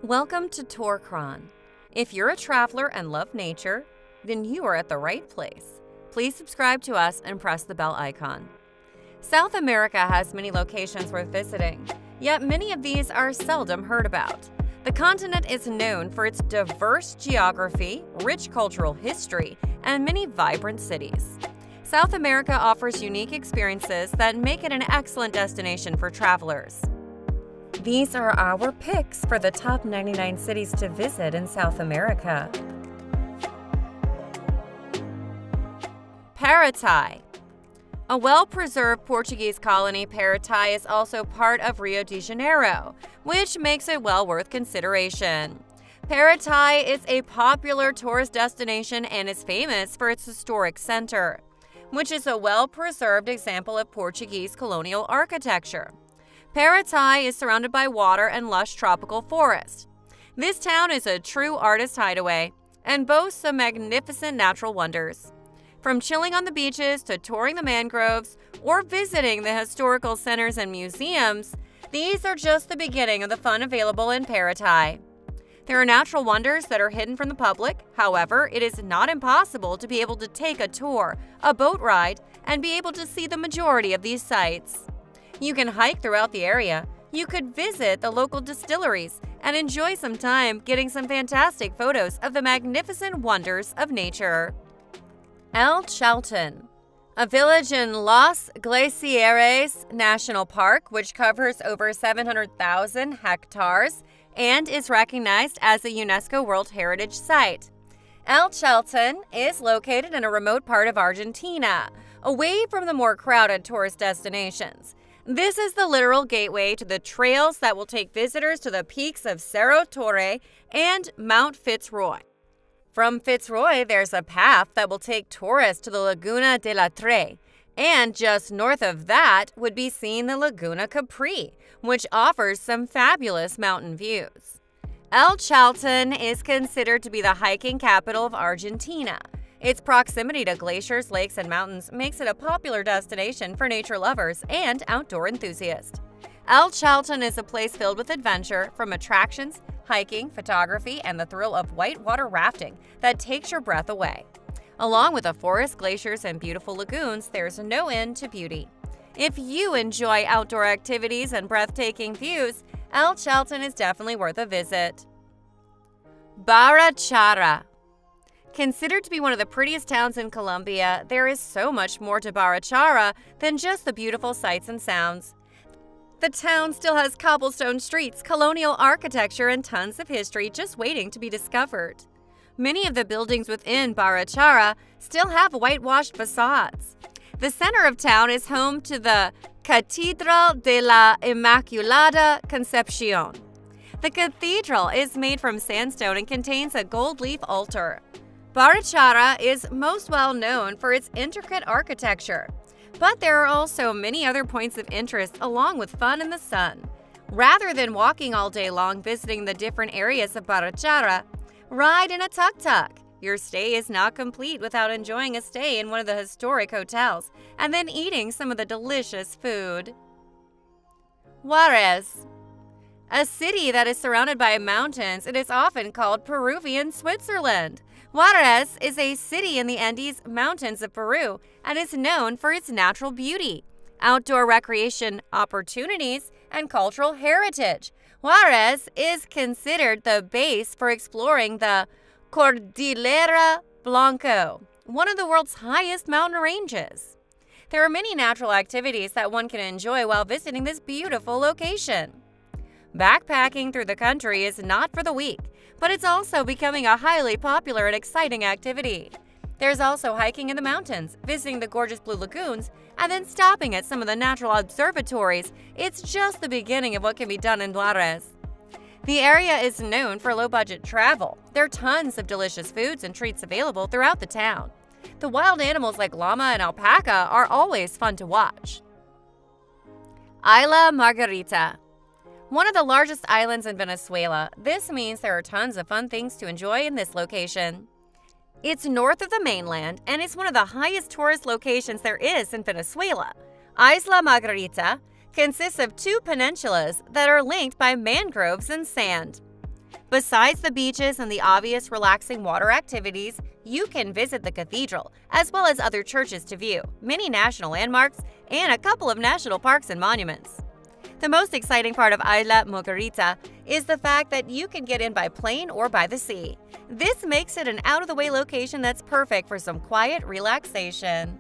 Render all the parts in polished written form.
Welcome to Tourcron. If you're a traveler and love nature, then you are at the right place. Please subscribe to us and press the bell icon. South America has many locations worth visiting, yet many of these are seldom heard about. The continent is known for its diverse geography, rich cultural history, and many vibrant cities. South America offers unique experiences that make it an excellent destination for travelers. These are our picks for the top 99 cities to visit in South America. Paraty. A well-preserved Portuguese colony, Paraty is also part of Rio de Janeiro, which makes it well worth consideration. Paraty is a popular tourist destination and is famous for its historic center, which is a well-preserved example of Portuguese colonial architecture. Paraty is surrounded by water and lush tropical forest. This town is a true artist hideaway and boasts some magnificent natural wonders. From chilling on the beaches to touring the mangroves or visiting the historical centers and museums, these are just the beginning of the fun available in Paraty. There are natural wonders that are hidden from the public. However, it is not impossible to be able to take a tour, a boat ride, and be able to see the majority of these sites. You can hike throughout the area. You could visit the local distilleries and enjoy some time getting some fantastic photos of the magnificent wonders of nature. Chalten, a village in Los Glaciares National Park, which covers over 700,000 hectares and is recognized as a UNESCO World Heritage Site. Chalten is located in a remote part of Argentina, away from the more crowded tourist destinations. This is the literal gateway to the trails that will take visitors to the peaks of Cerro Torre and Mount Fitzroy. From Fitzroy, there's a path that will take tourists to the Laguna de la Tre, and just north of that would be seen the Laguna Capri, which offers some fabulous mountain views. Chalten is considered to be the hiking capital of Argentina. Its proximity to glaciers, lakes, and mountains makes it a popular destination for nature lovers and outdoor enthusiasts. Chalten is a place filled with adventure, from attractions, hiking, photography, and the thrill of whitewater rafting that takes your breath away. Along with the forest, glaciers, and beautiful lagoons, there's no end to beauty. If you enjoy outdoor activities and breathtaking views, Chalten is definitely worth a visit. Barichara. Considered to be one of the prettiest towns in Colombia, there is so much more to Barichara than just the beautiful sights and sounds. The town still has cobblestone streets, colonial architecture, and tons of history just waiting to be discovered. Many of the buildings within Barichara still have whitewashed facades. The center of town is home to the Catedral de la Inmaculada Concepción. The cathedral is made from sandstone and contains a gold leaf altar. Barichara is most well known for its intricate architecture, but there are also many other points of interest along with fun in the sun. Rather than walking all day long visiting the different areas of Barichara, ride in a tuk-tuk. Your stay is not complete without enjoying a stay in one of the historic hotels and then eating some of the delicious food. Huaraz. A city that is surrounded by mountains, it is often called Peruvian Switzerland. Huaraz is a city in the Andes Mountains of Peru and is known for its natural beauty, outdoor recreation opportunities, and cultural heritage. Huaraz is considered the base for exploring the Cordillera Blanco, one of the world's highest mountain ranges. There are many natural activities that one can enjoy while visiting this beautiful location. Backpacking through the country is not for the weak, but it's also becoming a highly popular and exciting activity. There's also hiking in the mountains, visiting the gorgeous blue lagoons, and then stopping at some of the natural observatories. It's just the beginning of what can be done in Huaraz. The area is known for low-budget travel. There are tons of delicious foods and treats available throughout the town. The wild animals like llama and alpaca are always fun to watch. Isla Margarita. One of the largest islands in Venezuela, this means there are tons of fun things to enjoy in this location. It's north of the mainland and is one of the highest tourist locations there is in Venezuela. Isla Margarita consists of two peninsulas that are linked by mangroves and sand. Besides the beaches and the obvious relaxing water activities, you can visit the cathedral, as well as other churches to view, many national landmarks, and a couple of national parks and monuments. The most exciting part of Isla Margarita is the fact that you can get in by plane or by the sea. This makes it an out-of-the-way location that's perfect for some quiet relaxation.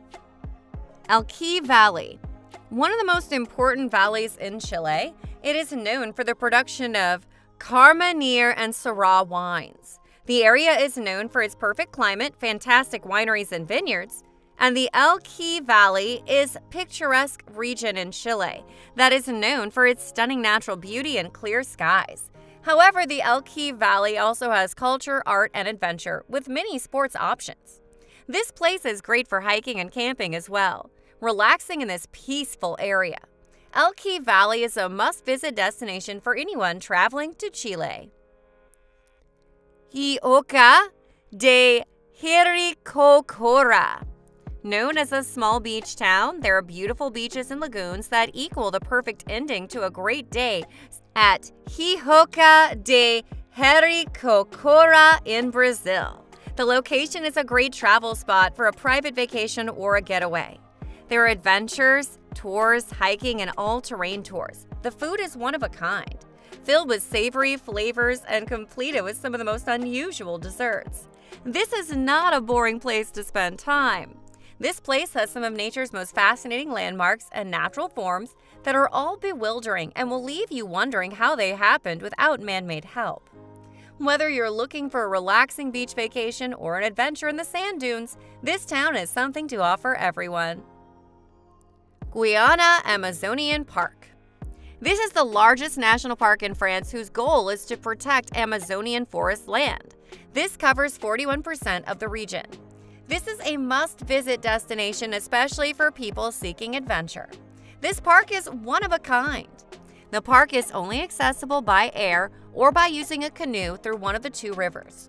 Elqui Valley. One of the most important valleys in Chile, it is known for the production of Carmenere and Syrah wines. The area is known for its perfect climate, fantastic wineries and vineyards, and the Elqui Valley is a picturesque region in Chile that is known for its stunning natural beauty and clear skies. However, the Elqui Valley also has culture, art, and adventure, with many sports options. This place is great for hiking and camping as well, relaxing in this peaceful area. Elqui Valley is a must-visit destination for anyone traveling to Chile. Jijoca de Jericoacoara. Known as a small beach town, there are beautiful beaches and lagoons that equal the perfect ending to a great day at Jijoca de Jericoacoara in Brazil. The location is a great travel spot for a private vacation or a getaway. There are adventures, tours, hiking, and all-terrain tours. The food is one of a kind, filled with savory flavors and completed with some of the most unusual desserts. This is not a boring place to spend time. This place has some of nature's most fascinating landmarks and natural forms that are all bewildering and will leave you wondering how they happened without man-made help. Whether you're looking for a relaxing beach vacation or an adventure in the sand dunes, this town has something to offer everyone. Guiana Amazonian Park. This is the largest national park in France whose goal is to protect Amazonian forest land. This covers 41% of the region. This is a must-visit destination, especially for people seeking adventure. This park is one of a kind. The park is only accessible by air or by using a canoe through one of the two rivers.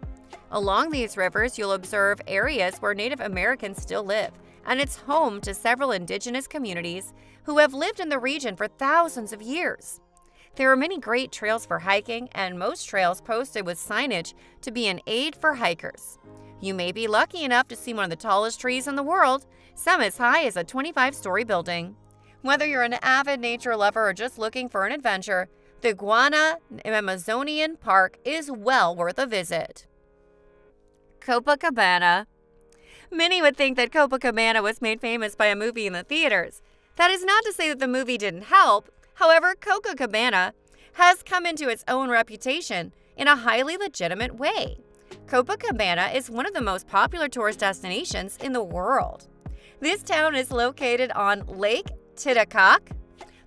Along these rivers, you'll observe areas where Native Americans still live, and it's home to several indigenous communities who have lived in the region for thousands of years. There are many great trails for hiking, and most trails posted with signage to be an aid for hikers. You may be lucky enough to see one of the tallest trees in the world, some as high as a 25-story building. Whether you're an avid nature lover or just looking for an adventure, the Guiana Amazonian Park is well worth a visit. Copacabana. Many would think that Copacabana was made famous by a movie in the theaters. That is not to say that the movie didn't help. However, Copacabana has come into its own reputation in a highly legitimate way. Copacabana is one of the most popular tourist destinations in the world. This town is located on Lake Titicaca.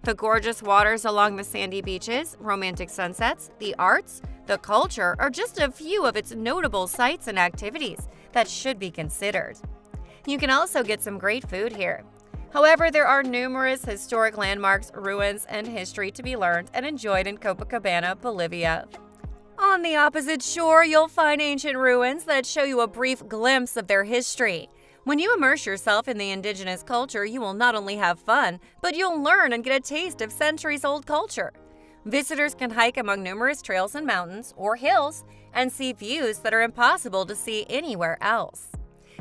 The gorgeous waters along the sandy beaches, romantic sunsets, the arts, the culture are just a few of its notable sights and activities that should be considered. You can also get some great food here. However, there are numerous historic landmarks, ruins, and history to be learned and enjoyed in Copacabana, Bolivia. On the opposite shore, you'll find ancient ruins that show you a brief glimpse of their history. When you immerse yourself in the indigenous culture, you will not only have fun, but you'll learn and get a taste of centuries-old culture. Visitors can hike among numerous trails and mountains or hills and see views that are impossible to see anywhere else.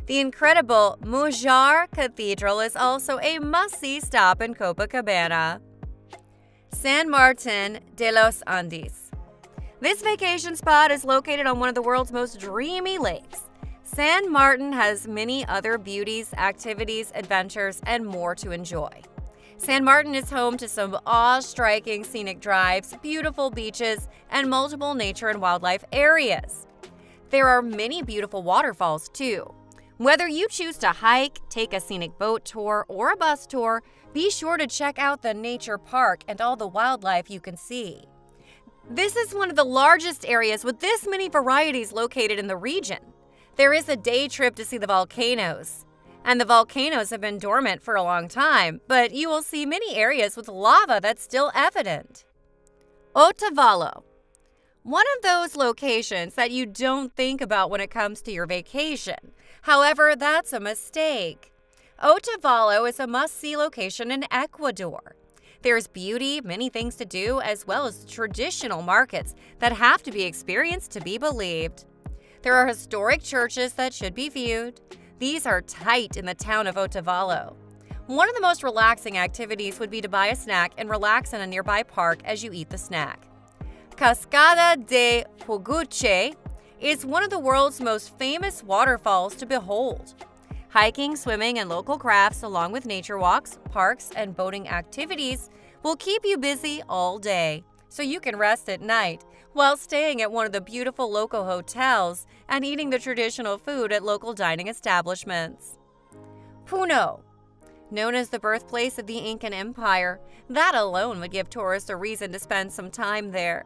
The incredible Mujar Cathedral is also a must-see stop in Copacabana. San Martin de los Andes. This vacation spot is located on one of the world's most dreamy lakes. San Martin has many other beauties, activities, adventures, and more to enjoy. San Martin is home to some awe-striking scenic drives, beautiful beaches, and multiple nature and wildlife areas. There are many beautiful waterfalls, too. Whether you choose to hike, take a scenic boat tour, or a bus tour, be sure to check out the nature park and all the wildlife you can see. This is one of the largest areas with this many varieties located in the region. There is a day trip to see the volcanoes. And the volcanoes have been dormant for a long time, but you will see many areas with lava that's still evident. Otavalo. One of those locations that you don't think about when it comes to your vacation. However, that's a mistake. Otavalo is a must-see location in Ecuador. There's beauty, many things to do, as well as traditional markets that have to be experienced to be believed. There are historic churches that should be viewed. These are tight in the town of Otavalo. One of the most relaxing activities would be to buy a snack and relax in a nearby park as you eat the snack. Cascada de Poguche is one of the world's most famous waterfalls to behold. Hiking, swimming, and local crafts, along with nature walks, parks, and boating activities, will keep you busy all day, so you can rest at night while staying at one of the beautiful local hotels and eating the traditional food at local dining establishments. Puno. Known as the birthplace of the Incan Empire, that alone would give tourists a reason to spend some time there.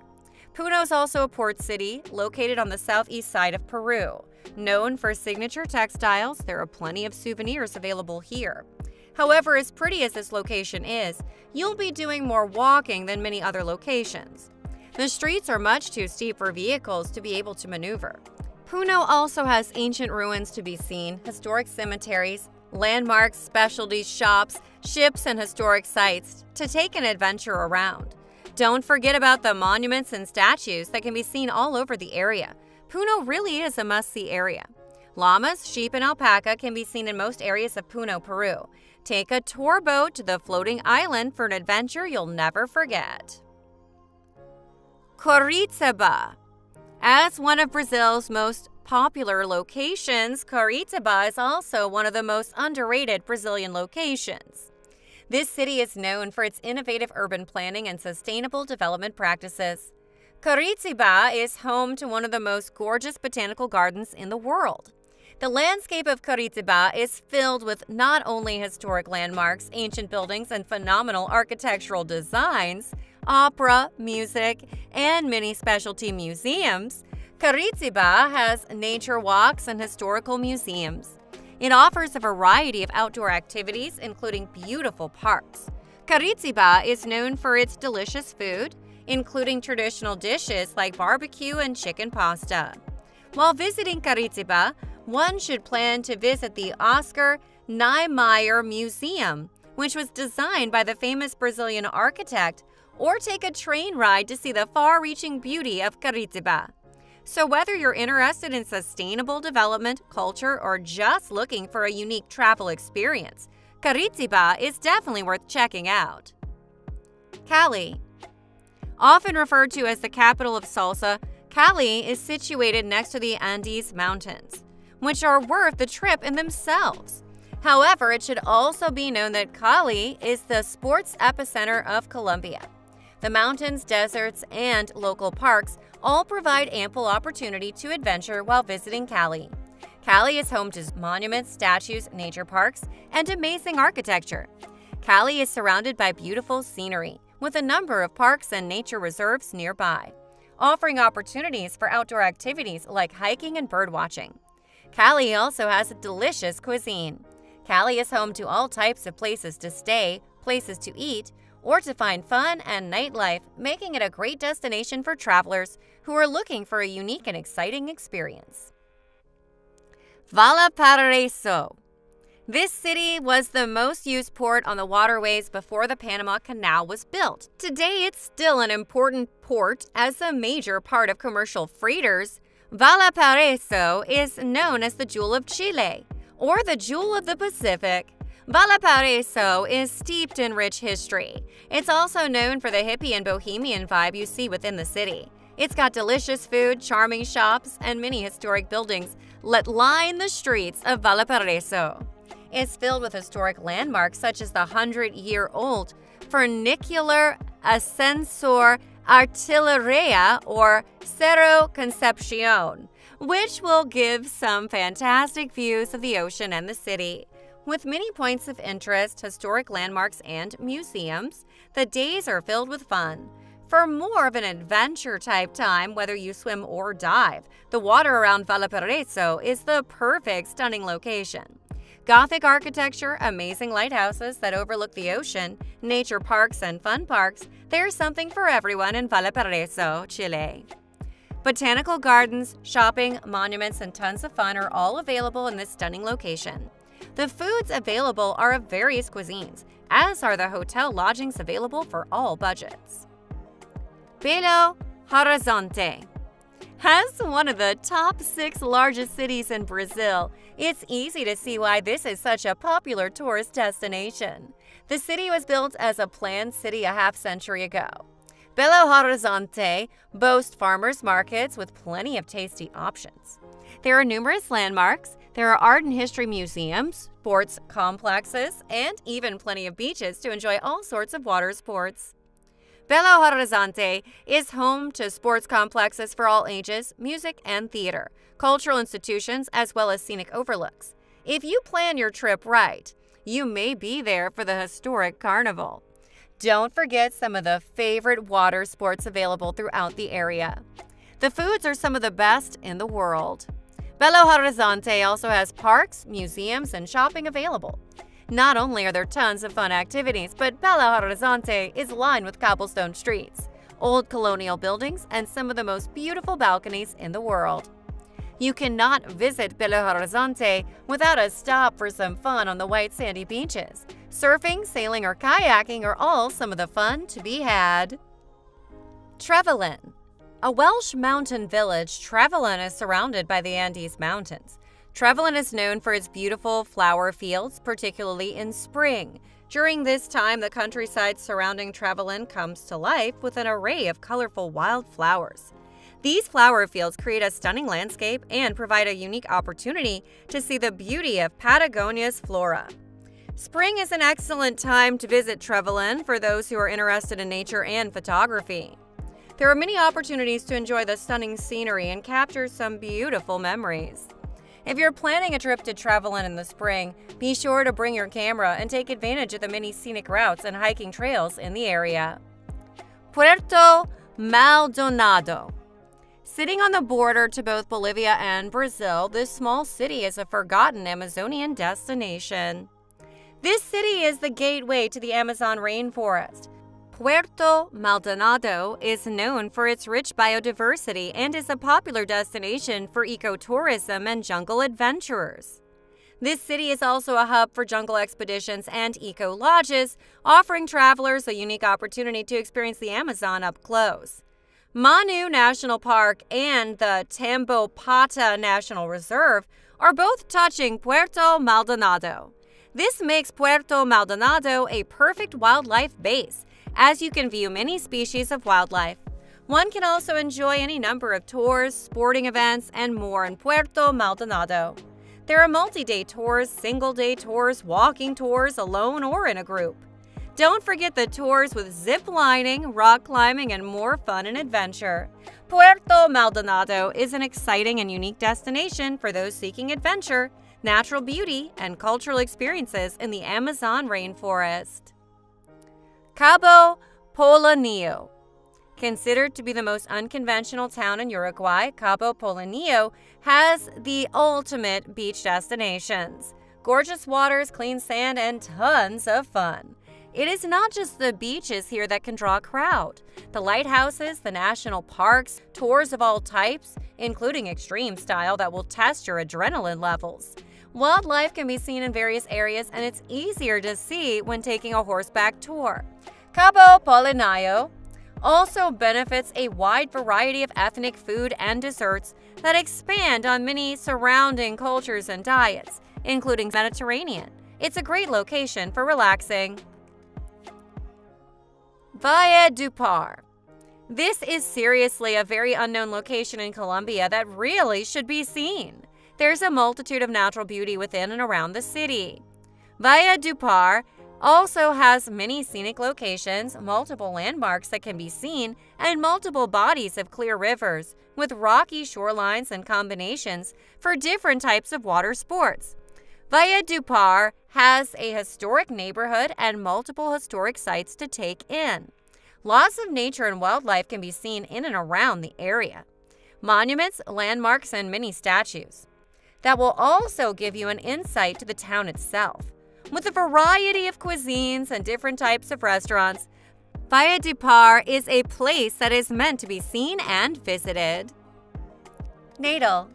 Puno is also a port city located on the southeast side of Peru. Known for signature textiles, there are plenty of souvenirs available here. However, as pretty as this location is, you'll be doing more walking than many other locations. The streets are much too steep for vehicles to be able to maneuver. Puno also has ancient ruins to be seen, historic cemeteries, landmarks, specialty shops, ships, and historic sites to take an adventure around. Don't forget about the monuments and statues that can be seen all over the area. Puno really is a must-see area. Llamas, sheep, and alpaca can be seen in most areas of Puno, Peru. Take a tour boat to the floating island for an adventure you'll never forget. Curitiba. As one of Brazil's most popular locations, Curitiba is also one of the most underrated Brazilian locations. This city is known for its innovative urban planning and sustainable development practices. Curitiba is home to one of the most gorgeous botanical gardens in the world. The landscape of Curitiba is filled with not only historic landmarks, ancient buildings, and phenomenal architectural designs, opera, music, and many specialty museums. Curitiba has nature walks and historical museums. It offers a variety of outdoor activities, including beautiful parks. Curitiba is known for its delicious food, including traditional dishes like barbecue and chicken pasta. While visiting Curitiba, one should plan to visit the Oscar Niemeyer Museum, which was designed by the famous Brazilian architect, or take a train ride to see the far-reaching beauty of Curitiba. So whether you're interested in sustainable development, culture, or just looking for a unique travel experience, Curitiba is definitely worth checking out. Cali. Often referred to as the capital of salsa, Cali is situated next to the Andes Mountains, which are worth the trip in themselves. However, it should also be known that Cali is the sports epicenter of Colombia. The mountains, deserts, and local parks all provide ample opportunity to adventure while visiting Cali. Cali is home to monuments, statues, nature parks, and amazing architecture. Cali is surrounded by beautiful scenery, with a number of parks and nature reserves nearby, offering opportunities for outdoor activities like hiking and birdwatching. Cali also has a delicious cuisine. Cali is home to all types of places to stay, places to eat, or to find fun and nightlife, making it a great destination for travelers who are looking for a unique and exciting experience. Valparaiso. This city was the most used port on the waterways before the Panama Canal was built. Today, it's still an important port as a major part of commercial freighters. Valparaiso is known as the Jewel of Chile, or the Jewel of the Pacific. Valparaiso is steeped in rich history. It's also known for the hippie and bohemian vibe you see within the city. It's got delicious food, charming shops, and many historic buildings that line the streets of Valparaiso. It's filled with historic landmarks such as the 100-year-old funicular ascensor Artilleria or Cerro Concepcion, which will give some fantastic views of the ocean and the city. With many points of interest, historic landmarks, and museums, the days are filled with fun. For more of an adventure-type time, whether you swim or dive, the water around Valparaiso is the perfect stunning location. Gothic architecture, amazing lighthouses that overlook the ocean, nature parks, and fun parks, there's something for everyone in Valparaiso, Chile. Botanical gardens, shopping, monuments, and tons of fun are all available in this stunning location. The foods available are of various cuisines, as are the hotel lodgings available for all budgets. Belo Horizonte has one of the top 6 largest cities in Brazil. It's easy to see why this is such a popular tourist destination. The city was built as a planned city a half-century ago. Belo Horizonte boasts farmers markets with plenty of tasty options. There are numerous landmarks, there are art and history museums, sports complexes, and even plenty of beaches to enjoy all sorts of water sports. Belo Horizonte is home to sports complexes for all ages, music and theater, cultural institutions, as well as scenic overlooks. If you plan your trip right, you may be there for the historic carnival. Don't forget some of the favorite water sports available throughout the area. The foods are some of the best in the world. Belo Horizonte also has parks, museums, and shopping available. Not only are there tons of fun activities, but Belo Horizonte is lined with cobblestone streets, old colonial buildings, and some of the most beautiful balconies in the world. You cannot visit Belo Horizonte without a stop for some fun on the white sandy beaches. Surfing, sailing, or kayaking are all some of the fun to be had. Trevelin. A Welsh mountain village, Trevelin is surrounded by the Andes Mountains. Trevelin is known for its beautiful flower fields, particularly in spring. During this time, the countryside surrounding Trevelin comes to life with an array of colorful wildflowers. These flower fields create a stunning landscape and provide a unique opportunity to see the beauty of Patagonia's flora. Spring is an excellent time to visit Trevelin for those who are interested in nature and photography. There are many opportunities to enjoy the stunning scenery and capture some beautiful memories. If you're planning a trip to Trevelin in the spring, be sure to bring your camera and take advantage of the many scenic routes and hiking trails in the area. Puerto Maldonado. Sitting on the border to both Bolivia and Brazil, this small city is a forgotten Amazonian destination. This city is the gateway to the Amazon rainforest. Puerto Maldonado is known for its rich biodiversity and is a popular destination for ecotourism and jungle adventurers. This city is also a hub for jungle expeditions and eco-lodges, offering travelers a unique opportunity to experience the Amazon up close. Manu National Park and the Tambopata National Reserve are both touching Puerto Maldonado. This makes Puerto Maldonado a perfect wildlife base, as you can view many species of wildlife. One can also enjoy any number of tours, sporting events, and more in Puerto Maldonado. There are multi-day tours, single-day tours, walking tours, alone or in a group. Don't forget the tours with zip lining, rock climbing, and more fun and adventure. Puerto Maldonado is an exciting and unique destination for those seeking adventure, natural beauty, and cultural experiences in the Amazon rainforest. Cabo Polonio. Considered to be the most unconventional town in Uruguay, Cabo Polonio has the ultimate beach destinations. Gorgeous waters, clean sand, and tons of fun. It is not just the beaches here that can draw a crowd. The lighthouses, the national parks, tours of all types, including extreme style that will test your adrenaline levels. Wildlife can be seen in various areas, and it's easier to see when taking a horseback tour. Cabo Polonio also benefits a wide variety of ethnic food and desserts that expand on many surrounding cultures and diets, including Mediterranean. It's a great location for relaxing. Valledupar. This is seriously a very unknown location in Colombia that really should be seen. There's a multitude of natural beauty within and around the city. Valledupar also has many scenic locations, multiple landmarks that can be seen, and multiple bodies of clear rivers, with rocky shorelines and combinations for different types of water sports. Valledupar has a historic neighborhood and multiple historic sites to take in. Lots of nature and wildlife can be seen in and around the area. Monuments, landmarks, and many statues. That will also give you an insight to the town itself. With a variety of cuisines and different types of restaurants, Valledupar is a place that is meant to be seen and visited. Natal.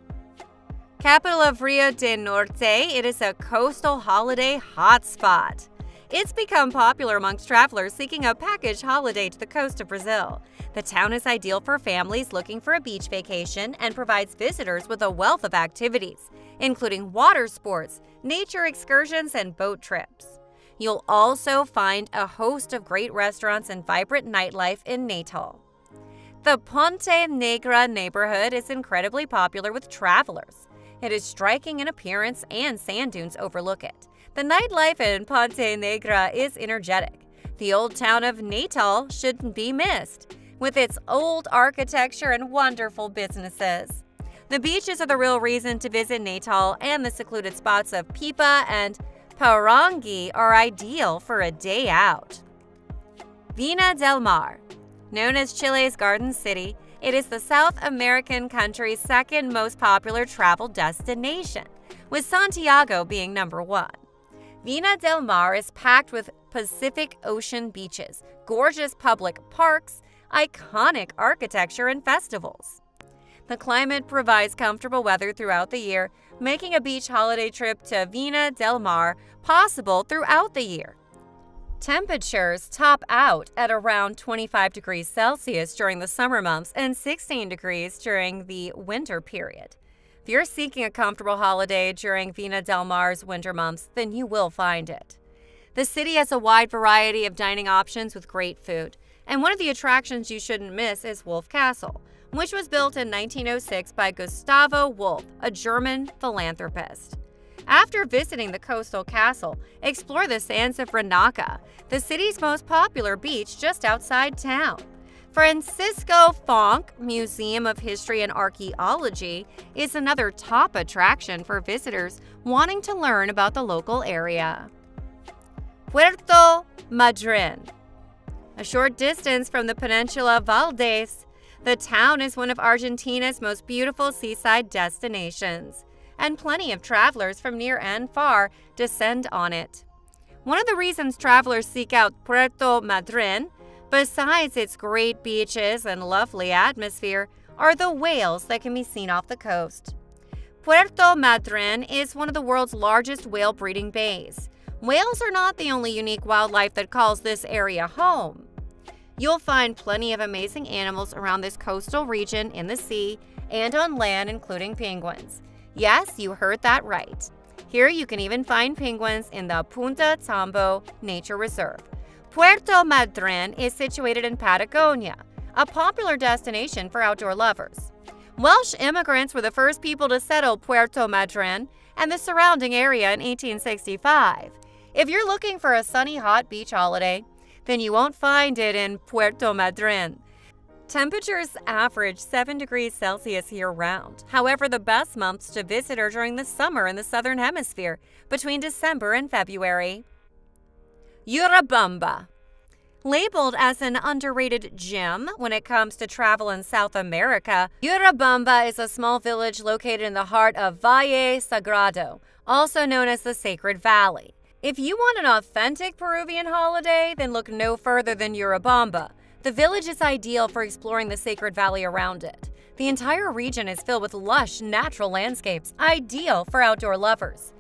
Capital of Rio de Norte, it is a coastal holiday hotspot. It's become popular amongst travelers seeking a package holiday to the coast of Brazil. The town is ideal for families looking for a beach vacation and provides visitors with a wealth of activities, including water sports, nature excursions, and boat trips. You'll also find a host of great restaurants and vibrant nightlife in Natal. The Ponte Negra neighborhood is incredibly popular with travelers. It is striking in appearance and sand dunes overlook it. The nightlife in Ponte Negra is energetic. The old town of Natal shouldn't be missed, with its old architecture and wonderful businesses. The beaches are the real reason to visit Natal, and the secluded spots of Pipa and Parangi are ideal for a day out. Vina del Mar. Known as Chile's Garden City, it is the South American country's second most popular travel destination, with Santiago being number 1. Vina del Mar is packed with Pacific Ocean beaches, gorgeous public parks, iconic architecture, and festivals. The climate provides comfortable weather throughout the year, making a beach holiday trip to Vina del Mar possible throughout the year. Temperatures top out at around 25 degrees Celsius during the summer months and 16 degrees during the winter period. If you're seeking a comfortable holiday during Vina del Mar's winter months, then you will find it. The city has a wide variety of dining options with great food, and one of the attractions you shouldn't miss is Wolf Castle, which was built in 1906 by Gustavo Wolf, a German philanthropist. After visiting the coastal castle, explore the sands of Renaka, the city's most popular beach just outside town. Francisco Fonk Museum of History and Archaeology is another top attraction for visitors wanting to learn about the local area. Puerto Madryn. A short distance from the peninsula Valdés, the town is one of Argentina's most beautiful seaside destinations, and plenty of travelers from near and far descend on it. One of the reasons travelers seek out Puerto Madryn, besides its great beaches and lovely atmosphere, are the whales that can be seen off the coast. Puerto Madryn is one of the world's largest whale breeding bays. Whales are not the only unique wildlife that calls this area home. You'll find plenty of amazing animals around this coastal region in the sea and on land, including penguins. Yes, you heard that right. Here you can even find penguins in the Punta Tambo Nature Reserve. Puerto Madryn is situated in Patagonia, a popular destination for outdoor lovers. Welsh immigrants were the first people to settle Puerto Madryn and the surrounding area in 1865. If you're looking for a sunny, hot beach holiday, then you won't find it in Puerto Madryn. Temperatures average 7 degrees Celsius year-round. However, the best months to visit are during the summer in the southern hemisphere, between December and February. Urubamba. Labeled as an underrated gem when it comes to travel in South America, Urubamba is a small village located in the heart of Valle Sagrado, also known as the Sacred Valley. If you want an authentic Peruvian holiday, then look no further than Urubamba. The village is ideal for exploring the Sacred Valley around it. The entire region is filled with lush, natural landscapes, ideal for outdoor lovers.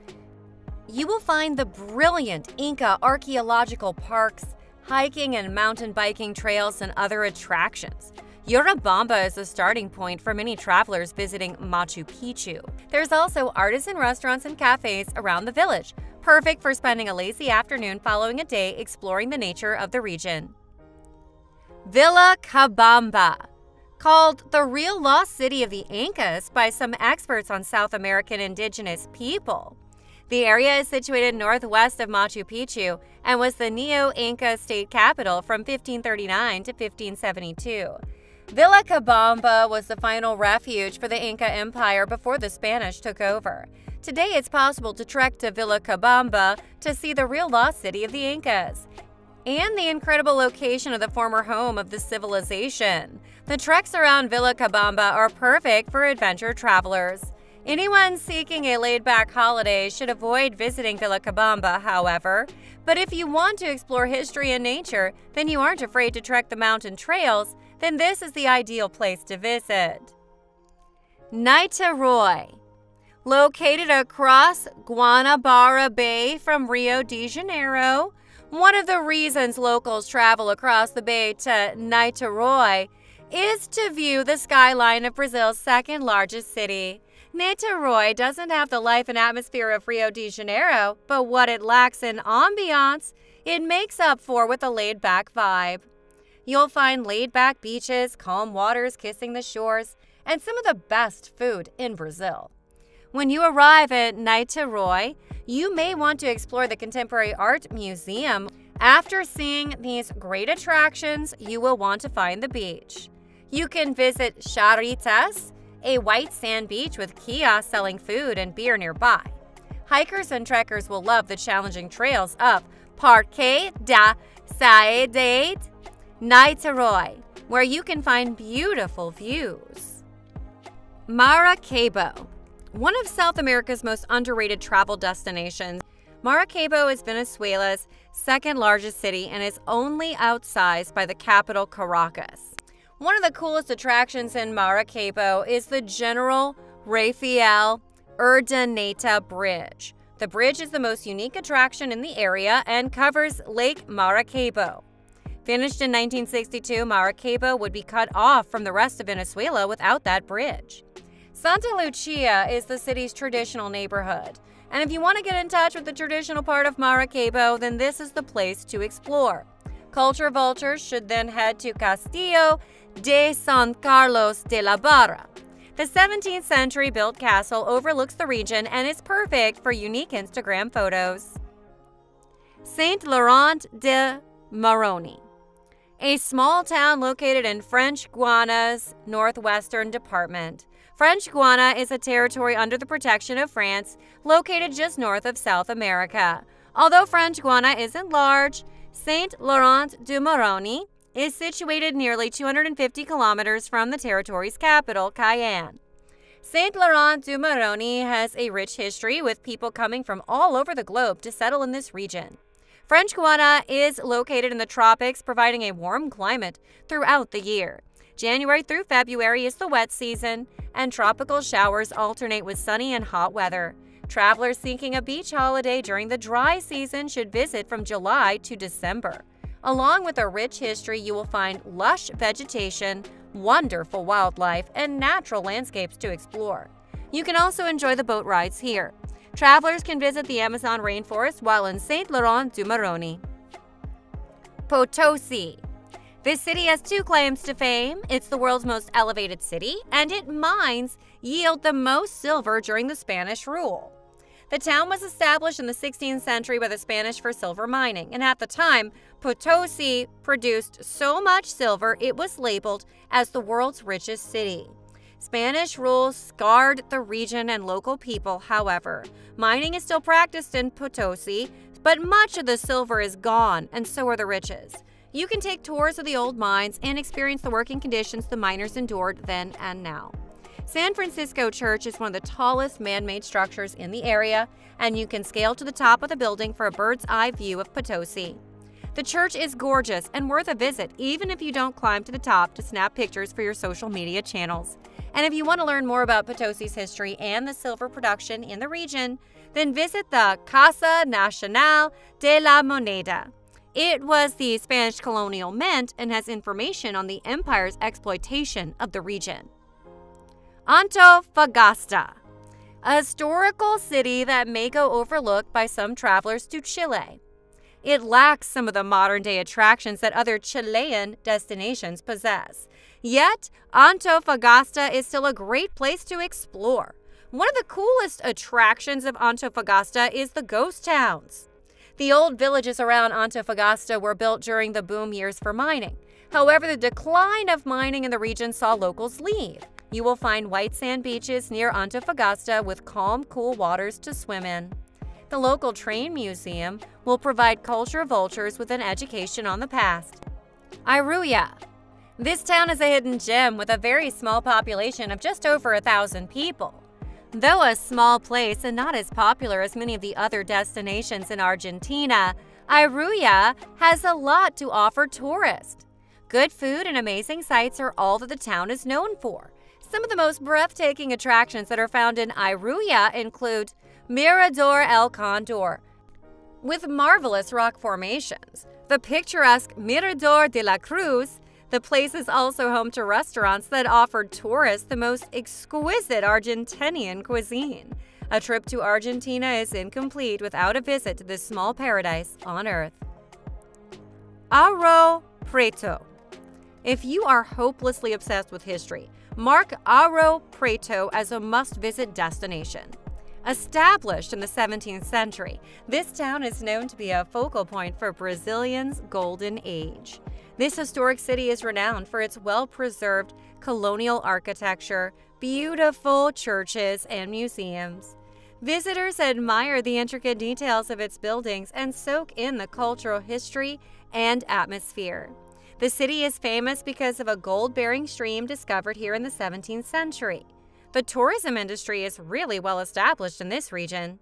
You will find the brilliant Inca archaeological parks, hiking and mountain biking trails, and other attractions. Urubamba is a starting point for many travelers visiting Machu Picchu. There's also artisan restaurants and cafes around the village, perfect for spending a lazy afternoon following a day exploring the nature of the region. Vilcabamba. Called the real lost city of the Incas by some experts on South American indigenous people. The area is situated northwest of Machu Picchu and was the Neo-Inca state capital from 1539 to 1572. Vilcabamba was the final refuge for the Inca Empire before the Spanish took over. Today it's possible to trek to Vilcabamba to see the real lost city of the Incas and the incredible location of the former home of the civilization. The treks around Vilcabamba are perfect for adventure travelers. Anyone seeking a laid-back holiday should avoid visiting Vilcabamba, however. But if you want to explore history and nature, then you aren't afraid to trek the mountain trails, then this is the ideal place to visit. Niterói. Located across Guanabara Bay from Rio de Janeiro, One of the reasons locals travel across the bay to Niterói is to view the skyline of Brazil's second largest city. Niterói doesn't have the life and atmosphere of Rio de Janeiro, but what it lacks in ambiance, it makes up for with a laid-back vibe. You'll find laid-back beaches, calm waters kissing the shores, and some of the best food in Brazil. When you arrive at Niterói, you may want to explore the Contemporary Art Museum. After seeing these great attractions, you will want to find the beach. You can visit Charitas, a white sand beach with kiosks selling food and beer nearby. Hikers and trekkers will love the challenging trails up Parque da Saedade, Niterói, where you can find beautiful views. Maracaibo. One of South America's most underrated travel destinations, Maracaibo is Venezuela's second largest city and is only outsized by the capital Caracas. One of the coolest attractions in Maracaibo is the General Rafael Urdaneta Bridge. The bridge is the most unique attraction in the area and covers Lake Maracaibo. Finished in 1962, Maracaibo would be cut off from the rest of Venezuela without that bridge. Santa Lucia is the city's traditional neighborhood, and if you want to get in touch with the traditional part of Maracaibo, then this is the place to explore. Culture vultures should then head to Castillo de San Carlos de la Barra. The 17th century built castle overlooks the region and is perfect for unique Instagram photos. Saint Laurent de Maroni, a small town located in French Guiana's northwestern department. French Guiana is a territory under the protection of France, located just north of South America. Although French Guiana isn't large, Saint Laurent de Maroni is situated nearly 250 kilometers from the territory's capital, Cayenne. Saint Laurent de Maroni has a rich history, with people coming from all over the globe to settle in this region. French Guiana is located in the tropics, providing a warm climate throughout the year. January through February is the wet season, and tropical showers alternate with sunny and hot weather. Travelers seeking a beach holiday during the dry season should visit from July to December. Along with a rich history, you will find lush vegetation, wonderful wildlife, and natural landscapes to explore. You can also enjoy the boat rides here. Travelers can visit the Amazon rainforest while in Saint Laurent de Maroni. Potosi. This city has two claims to fame. It's the world's most elevated city, and its mines yield the most silver during the Spanish rule. The town was established in the 16th century by the Spanish for silver mining, and at the time, Potosi produced so much silver it was labeled as the world's richest city. Spanish rule scarred the region and local people, however. Mining is still practiced in Potosi, but much of the silver is gone, and so are the riches. You can take tours of the old mines and experience the working conditions the miners endured then and now. San Francisco Church is one of the tallest man-made structures in the area, and you can scale to the top of the building for a bird's-eye view of Potosi. The church is gorgeous and worth a visit, even if you don't climb to the top to snap pictures for your social media channels. And if you want to learn more about Potosi's history and the silver production in the region, then visit the Casa Nacional de la Moneda. It was the Spanish colonial mint and has information on the empire's exploitation of the region. Antofagasta, a historical city that may go overlooked by some travelers to Chile. It lacks some of the modern-day attractions that other Chilean destinations possess. Yet, Antofagasta is still a great place to explore. One of the coolest attractions of Antofagasta is the ghost towns. The old villages around Antofagasta were built during the boom years for mining. However, the decline of mining in the region saw locals leave. You will find white sand beaches near Antofagasta with calm, cool waters to swim in. The local train museum will provide culture vultures with an education on the past. Iruya. This town is a hidden gem with a very small population of just over 1,000 people. Though a small place and not as popular as many of the other destinations in Argentina, Iruya has a lot to offer tourists. Good food and amazing sights are all that the town is known for. Some of the most breathtaking attractions that are found in Iruya include Mirador El Condor, With marvelous rock formations, the picturesque Mirador de la Cruz, the place is also home to restaurants that offer tourists the most exquisite Argentinian cuisine. A trip to Argentina is incomplete without a visit to this small paradise on Earth. Ouro Preto. If you are hopelessly obsessed with history, mark Ouro Preto as a must-visit destination. Established in the 17th century, this town is known to be a focal point for Brazilian's golden age. This historic city is renowned for its well-preserved colonial architecture, beautiful churches, and museums. Visitors admire the intricate details of its buildings and soak in the cultural history and atmosphere. The city is famous because of a gold-bearing stream discovered here in the 17th century. The tourism industry is really well established in this region.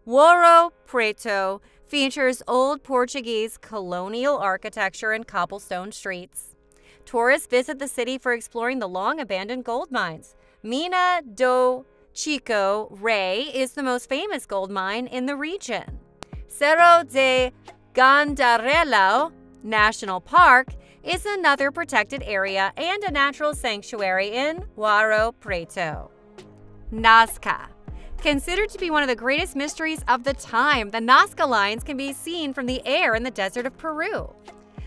Ouro Preto features old Portuguese colonial architecture and cobblestone streets. Tourists visit the city for exploring the long-abandoned gold mines. Mina do Chico Rei is the most famous gold mine in the region. Cerro de Gandarello National Park is another protected area and a natural sanctuary in Ouro Preto. Nazca. Considered to be one of the greatest mysteries of the time, the Nazca lines can be seen from the air in the desert of Peru.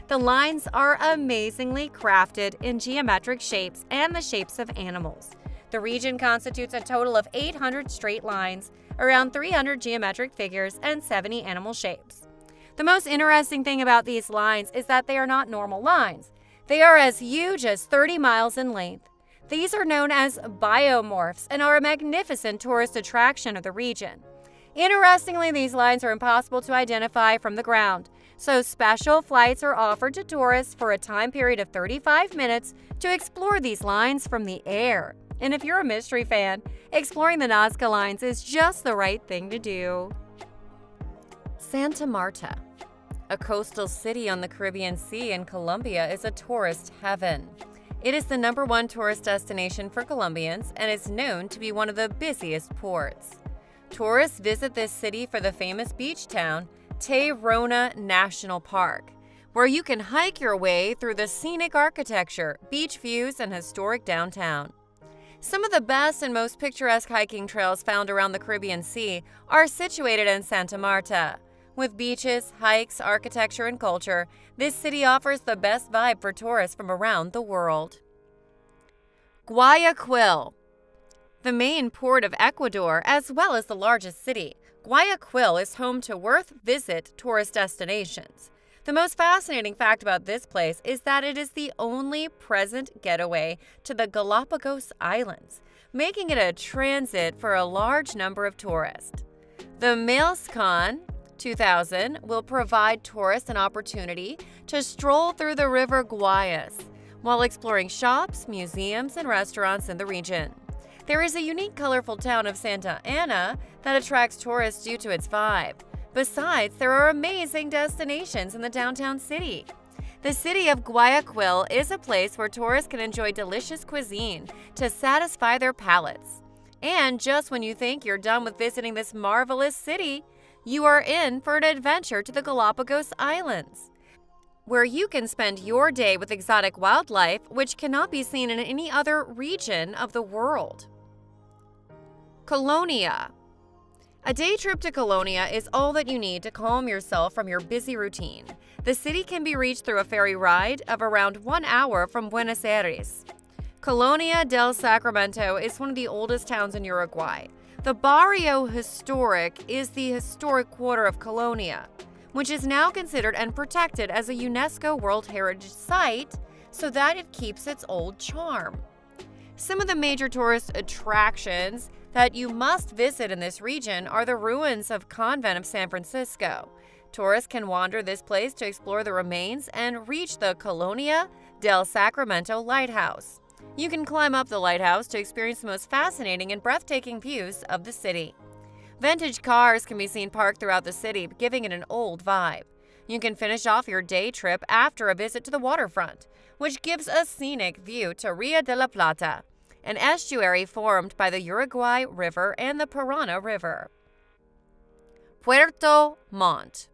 The lines are amazingly crafted in geometric shapes and the shapes of animals. The region constitutes a total of 800 straight lines, around 300 geometric figures, and 70 animal shapes. The most interesting thing about these lines is that they are not normal lines. They are as huge as 30 miles in length. These are known as biomorphs and are a magnificent tourist attraction of the region. Interestingly, these lines are impossible to identify from the ground, so special flights are offered to tourists for a time period of 35 minutes to explore these lines from the air. And if you're a mystery fan, exploring the Nazca lines is just the right thing to do. Santa Marta. A coastal city on the Caribbean Sea in Colombia is a tourist heaven. It is the #1 tourist destination for Colombians and is known to be one of the busiest ports. Tourists visit this city for the famous beach town, Tayrona National Park, where you can hike your way through the scenic architecture, beach views, and historic downtown. Some of the best and most picturesque hiking trails found around the Caribbean Sea are situated in Santa Marta. With beaches, hikes, architecture, and culture, this city offers the best vibe for tourists from around the world. Guayaquil. The main port of Ecuador, as well as the largest city, Guayaquil is home to worth-visit tourist destinations. The most fascinating fact about this place is that it is the only present getaway to the Galapagos Islands, making it a transit for a large number of tourists. The Malecon 2000 will provide tourists an opportunity to stroll through the River Guayas while exploring shops, museums, and restaurants in the region. There is a unique, colorful town of Santa Ana that attracts tourists due to its vibe. Besides, there are amazing destinations in the downtown city. The city of Guayaquil is a place where tourists can enjoy delicious cuisine to satisfy their palates. And just when you think you're done with visiting this marvelous city, you are in for an adventure to the Galapagos Islands, where you can spend your day with exotic wildlife which cannot be seen in any other region of the world. Colonia. A day trip to Colonia is all that you need to calm yourself from your busy routine. The city can be reached through a ferry ride of around 1 hour from Buenos Aires. Colonia del Sacramento is one of the oldest towns in Uruguay. The Barrio Historic is the historic quarter of Colonia, which is now considered and protected as a UNESCO World Heritage Site so that it keeps its old charm. Some of the major tourist attractions that you must visit in this region are the ruins of Convent of San Francisco. Tourists can wander this place to explore the remains and reach the Colonia del Sacramento Lighthouse. You can climb up the lighthouse to experience the most fascinating and breathtaking views of the city. Vintage cars can be seen parked throughout the city, giving it an old vibe. You can finish off your day trip after a visit to the waterfront, which gives a scenic view to Rio de la Plata, an estuary formed by the Uruguay River and the Paraná River. Puerto Montt.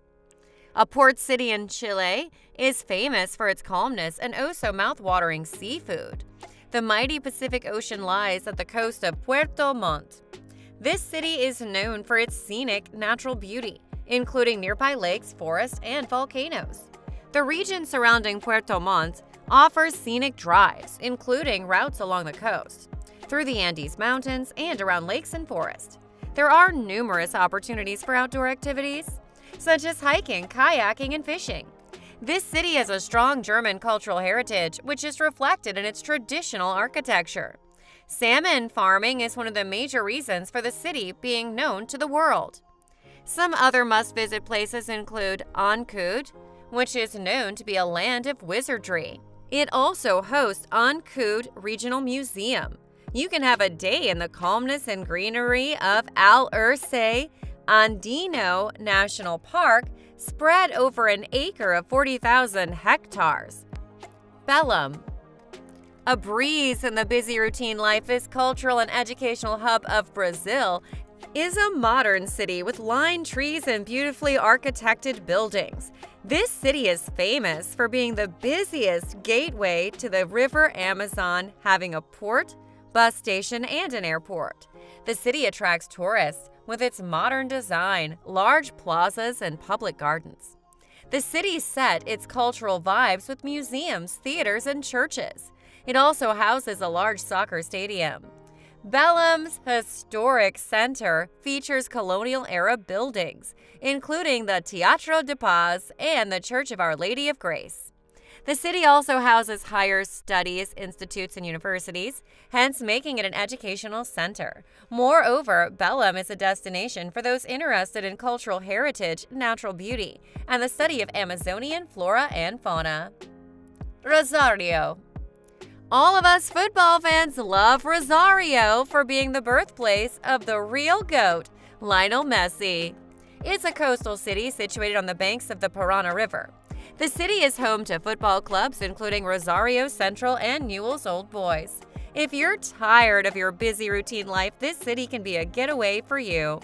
A port city in Chile, is famous for its calmness and oh-so mouth-watering seafood. The mighty Pacific Ocean lies at the coast of Puerto Montt. This city is known for its scenic natural beauty, including nearby lakes, forests, and volcanoes. The region surrounding Puerto Montt offers scenic drives, including routes along the coast, through the Andes Mountains, and around lakes and forests. There are numerous opportunities for outdoor activities, such as hiking, kayaking, and fishing. This city has a strong German cultural heritage, which is reflected in its traditional architecture. Salmon farming is one of the major reasons for the city being known to the world. Some other must-visit places include Ancud, which is known to be a land of wizardry. It also hosts Ancud Regional Museum. You can have a day in the calmness and greenery of Alerce Andino National Park, spread over an acre of 40,000 hectares. Belém. A breeze in the busy routine life, this cultural and educational hub of Brazil is a modern city with lined trees and beautifully architected buildings. This city is famous for being the busiest gateway to the River Amazon, having a port, bus station, and an airport. The city attracts tourists with its modern design, large plazas, and public gardens. The city set its cultural vibes with museums, theaters, and churches. It also houses a large soccer stadium. Belém's historic center features colonial-era buildings, including the Teatro de Paz and the Church of Our Lady of Grace. The city also houses higher studies institutes and universities, hence making it an educational center. Moreover, Belém is a destination for those interested in cultural heritage, natural beauty, and the study of Amazonian flora and fauna. Rosario. All of us football fans love Rosario for being the birthplace of the real GOAT, Lionel Messi. It's a coastal city situated on the banks of the Paraná River. The city is home to football clubs including Rosario Central and Newell's Old Boys. If you're tired of your busy routine life, this city can be a getaway for you.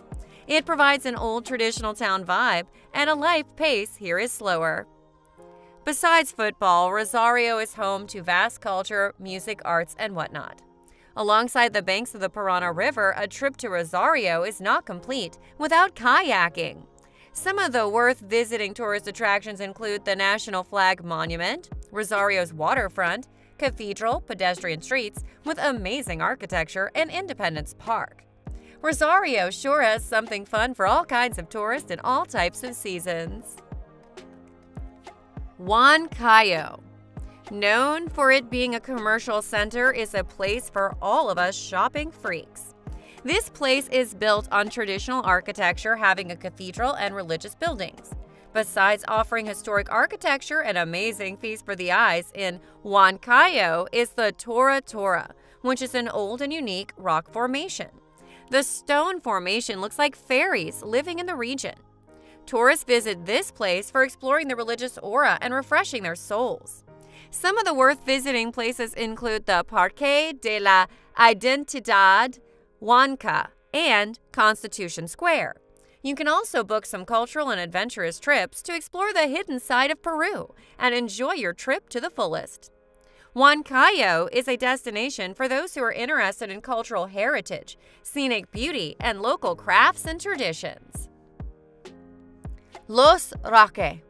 It provides an old traditional town vibe, and a life pace here is slower. Besides football, Rosario is home to vast culture, music, arts, and whatnot. Alongside the banks of the Paraná River, a trip to Rosario is not complete without kayaking. Some of the worth visiting tourist attractions include the National Flag Monument, Rosario's waterfront, cathedral, pedestrian streets with amazing architecture, and Independence Park. Rosario sure has something fun for all kinds of tourists in all types of seasons. Huancayo. Known for it being a commercial center, is a place for all of us shopping freaks. This place is built on traditional architecture, having a cathedral and religious buildings. Besides offering historic architecture and amazing feast for the eyes, in Huancayo is the Tora Tora, which is an old and unique rock formation. The stone formation looks like fairies living in the region. Tourists visit this place for exploring the religious aura and refreshing their souls. Some of the worth visiting places include the Parque de la Identidad, Huanca, and Constitution Square. You can also book some cultural and adventurous trips to explore the hidden side of Peru and enjoy your trip to the fullest. Huancayo is a destination for those who are interested in cultural heritage, scenic beauty, and local crafts and traditions. Los Roques.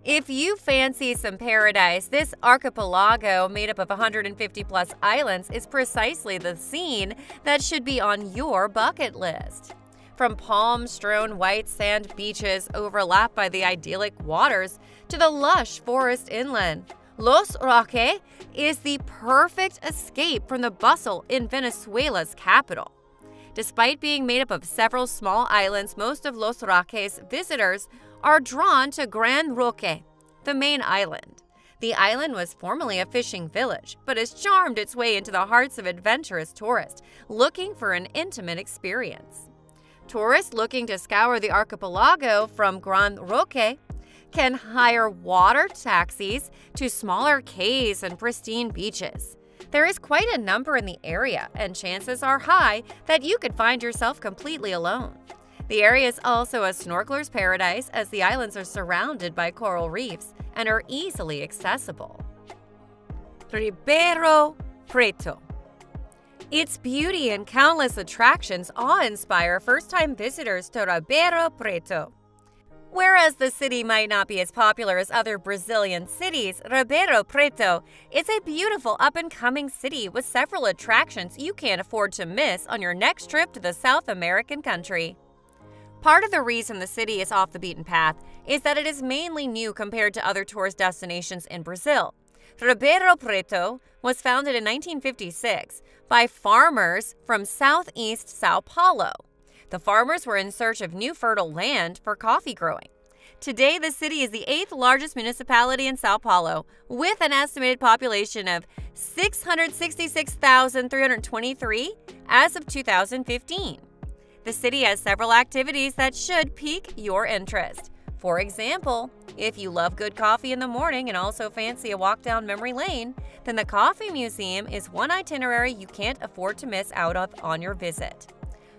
If you fancy some paradise, this archipelago made up of 150-plus islands is precisely the scene that should be on your bucket list. From palm-strewn white sand beaches overlapped by the idyllic waters to the lush forest inland, Los Roques is the perfect escape from the bustle in Venezuela's capital. Despite being made up of several small islands, most of Los Roques visitors are drawn to Gran Roque, the main island. The island was formerly a fishing village, but has charmed its way into the hearts of adventurous tourists looking for an intimate experience. Tourists looking to scour the archipelago from Gran Roque can hire water taxis to smaller cays and pristine beaches. There is quite a number in the area, and chances are high that you could find yourself completely alone. The area is also a snorkeler's paradise as the islands are surrounded by coral reefs and are easily accessible. Ribeirão Preto. Its beauty and countless attractions awe-inspire first-time visitors to Ribeirão Preto. Whereas the city might not be as popular as other Brazilian cities, Ribeirão Preto is a beautiful up-and-coming city with several attractions you can't afford to miss on your next trip to the South American country. Part of the reason the city is off the beaten path is that it is mainly new compared to other tourist destinations in Brazil. Ribeirão Preto was founded in 1956 by farmers from southeast São Paulo. The farmers were in search of new fertile land for coffee growing. Today, the city is the 8th largest municipality in São Paulo, with an estimated population of 666,323 as of 2015. The city has several activities that should pique your interest. For example, if you love good coffee in the morning and also fancy a walk down memory lane, then the Coffee Museum is one itinerary you can't afford to miss out on your visit.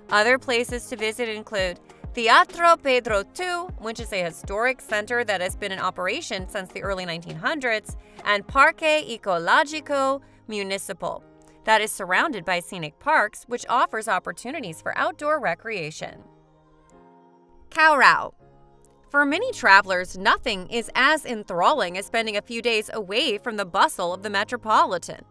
Other places to visit include Teatro Pedro II, which is a historic center that has been in operation since the early 1900s, and Parque Ecológico Municipal, that is surrounded by scenic parks, which offers opportunities for outdoor recreation. Caorau. For many travelers, nothing is as enthralling as spending a few days away from the bustle of the metropolitan.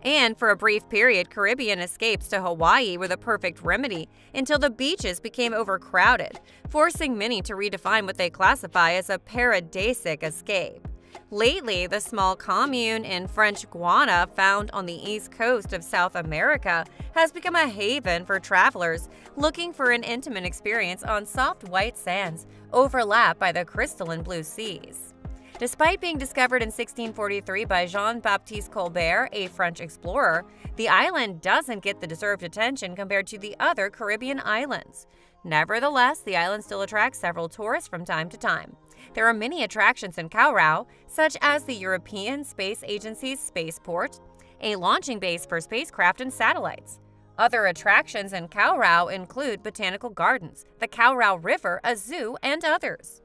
And for a brief period, Caribbean escapes to Hawaii were the perfect remedy until the beaches became overcrowded, forcing many to redefine what they classify as a paradisic escape. Lately, the small commune in French Guiana, found on the east coast of South America, has become a haven for travelers looking for an intimate experience on soft white sands overlapped by the crystalline blue seas. Despite being discovered in 1643 by Jean-Baptiste Colbert, a French explorer, the island doesn't get the deserved attention compared to the other Caribbean islands. Nevertheless, the island still attracts several tourists from time to time. There are many attractions in Caorau, such as the European Space Agency's spaceport, a launching base for spacecraft and satellites. Other attractions in Caorau include botanical gardens, the Caorau River, a zoo, and others.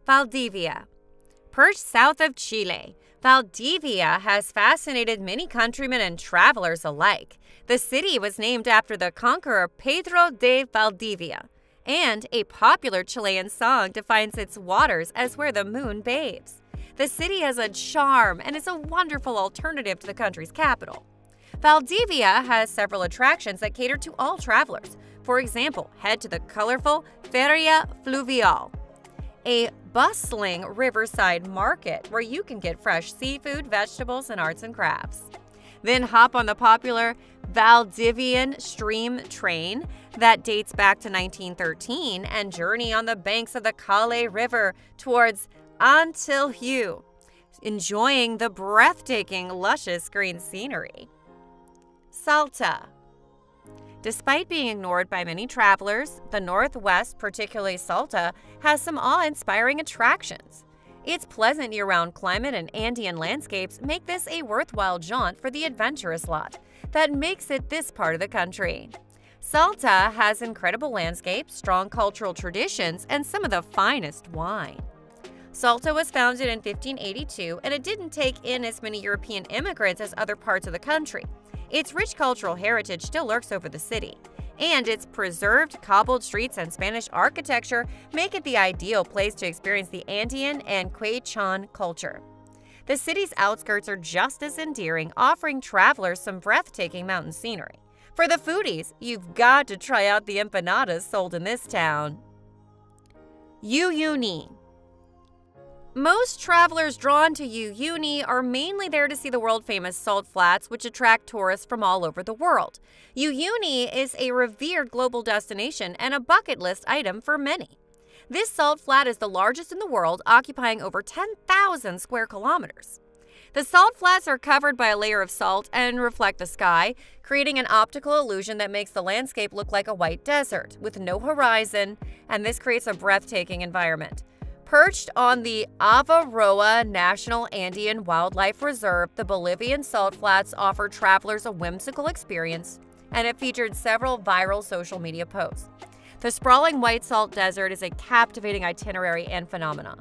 Valdivia. Perched south of Chile, Valdivia has fascinated many countrymen and travelers alike. The city was named after the conqueror Pedro de Valdivia, and a popular Chilean song defines its waters as where the moon bathes. The city has a charm and is a wonderful alternative to the country's capital. Valdivia has several attractions that cater to all travelers. For example, head to the colorful Feria Fluvial, a bustling riverside market where you can get fresh seafood, vegetables, and arts and crafts. Then hop on the popular Valdivian Stream train that dates back to 1913 and journey on the banks of the Cali River towards Antilhue, enjoying the breathtaking, luscious green scenery. Salta. Despite being ignored by many travelers, the Northwest, particularly Salta, has some awe-inspiring attractions. Its pleasant year-round climate and Andean landscapes make this a worthwhile jaunt for the adventurous lot that makes it this part of the country. Salta has incredible landscapes, strong cultural traditions, and some of the finest wine. Salta was founded in 1582, and it didn't take in as many European immigrants as other parts of the country. Its rich cultural heritage still lurks over the city, and its preserved cobbled streets and Spanish architecture make it the ideal place to experience the Andean and Quechua culture. The city's outskirts are just as endearing, offering travelers some breathtaking mountain scenery. For the foodies, you've got to try out the empanadas sold in this town. Uyuni. Most travelers drawn to Uyuni are mainly there to see the world-famous salt flats, which attract tourists from all over the world. Uyuni is a revered global destination and a bucket list item for many. This salt flat is the largest in the world, occupying over 10,000 square kilometers. The salt flats are covered by a layer of salt and reflect the sky, creating an optical illusion that makes the landscape look like a white desert with no horizon, and this creates a breathtaking environment. Perched on the Avaroa National Andean Wildlife Reserve, the Bolivian salt flats offer travelers a whimsical experience and it featured several viral social media posts. The sprawling white salt desert is a captivating itinerary and phenomenon.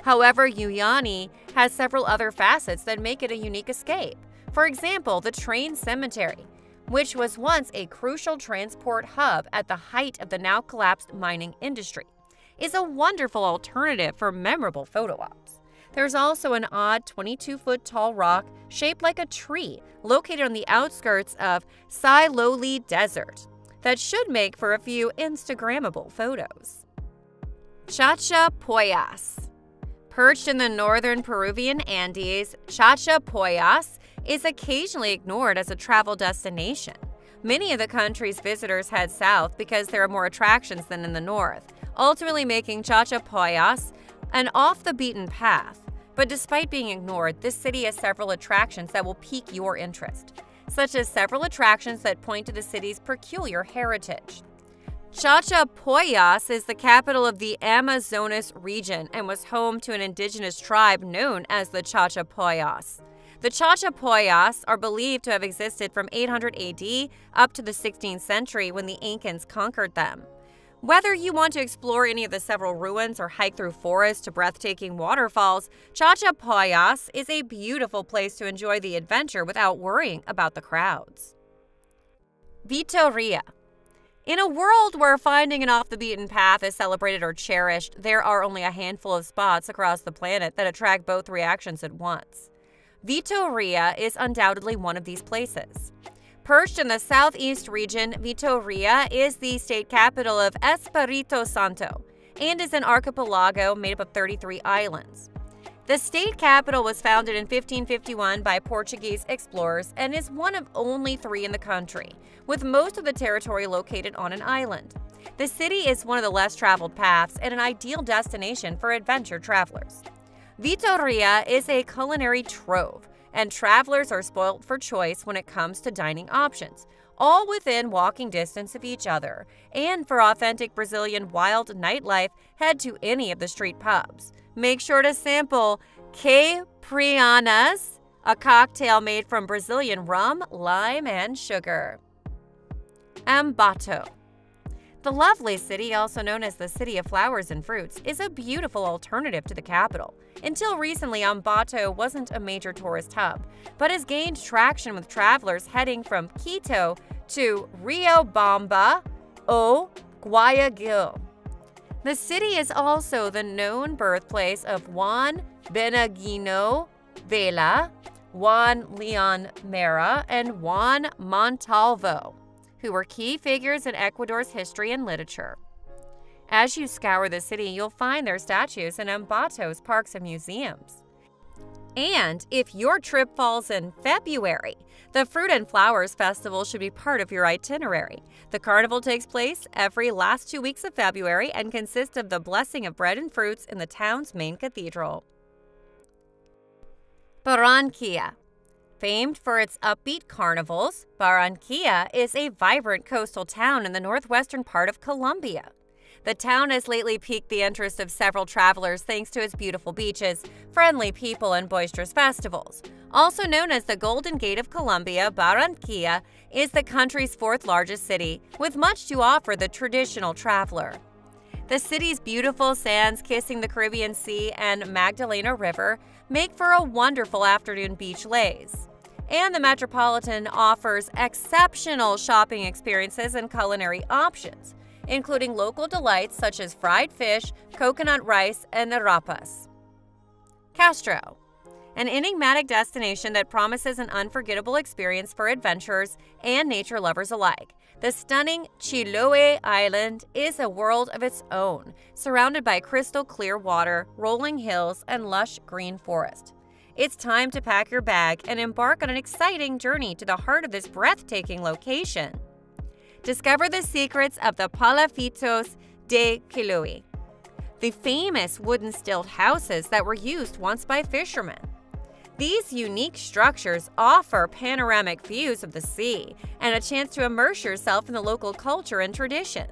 However, Uyuni has several other facets that make it a unique escape. For example, the train cemetery, which was once a crucial transport hub at the height of the now-collapsed mining industry, is a wonderful alternative for memorable photo ops. There's also an odd 22-foot-tall rock shaped like a tree located on the outskirts of Siloli Desert that should make for a few Instagrammable photos. Chachapoyas. Perched in the northern Peruvian Andes, Chachapoyas is occasionally ignored as a travel destination. Many of the country's visitors head south because there are more attractions than in the north, ultimately making Chachapoyas an off-the-beaten path. But despite being ignored, this city has several attractions that will pique your interest, such as several attractions that point to the city's peculiar heritage. Chachapoyas is the capital of the Amazonas region and was home to an indigenous tribe known as the Chachapoyas. The Chachapoyas are believed to have existed from 800 AD up to the 16th century when the Incans conquered them. Whether you want to explore any of the several ruins or hike through forests to breathtaking waterfalls, Chachapoyas is a beautiful place to enjoy the adventure without worrying about the crowds. Vitoria. In a world where finding an off-the-beaten path is celebrated or cherished, there are only a handful of spots across the planet that attract both reactions at once. Vitoria is undoubtedly one of these places. Perched in the southeast region, Vitoria is the state capital of Espírito Santo and is an archipelago made up of 33 islands. The state capital was founded in 1551 by Portuguese explorers and is one of only 3 in the country, with most of the territory located on an island. The city is one of the less traveled paths and an ideal destination for adventure travelers. Vitoria is a culinary trove, and travelers are spoilt for choice when it comes to dining options, all within walking distance of each other. And for authentic Brazilian wild nightlife, head to any of the street pubs. Make sure to sample caipirinhas, a cocktail made from Brazilian rum, lime, and sugar. Ambato. The lovely city, also known as the City of Flowers and Fruits, is a beautiful alternative to the capital. Until recently, Ambato wasn't a major tourist hub, but has gained traction with travelers heading from Quito to Riobamba ou Guayaquil. The city is also the known birthplace of Juan Benigno Vela, Juan Leon Mera, and Juan Montalvo, who were key figures in Ecuador's history and literature. As you scour the city, you'll find their statues in Ambato's parks and museums. And if your trip falls in February, the Fruit and Flowers Festival should be part of your itinerary. The carnival takes place every last 2 weeks of February and consists of the blessing of bread and fruits in the town's main cathedral. Barranquilla. Famed for its upbeat carnivals, Barranquilla is a vibrant coastal town in the northwestern part of Colombia. The town has lately piqued the interest of several travelers thanks to its beautiful beaches, friendly people, and boisterous festivals. Also known as the Golden Gate of Colombia, Barranquilla is the country's 4th largest city, with much to offer the traditional traveler. The city's beautiful sands kissing the Caribbean Sea and Magdalena River make for a wonderful afternoon beach laze. And the Metropolitan offers exceptional shopping experiences and culinary options, including local delights such as fried fish, coconut rice, and arepas. Castro. An enigmatic destination that promises an unforgettable experience for adventurers and nature lovers alike. The stunning Chiloé Island is a world of its own, surrounded by crystal clear water, rolling hills, and lush green forest. It's time to pack your bag and embark on an exciting journey to the heart of this breathtaking location. Discover the secrets of the Palafitos de Chiloé, the famous wooden stilt houses that were used once by fishermen. These unique structures offer panoramic views of the sea and a chance to immerse yourself in the local culture and tradition.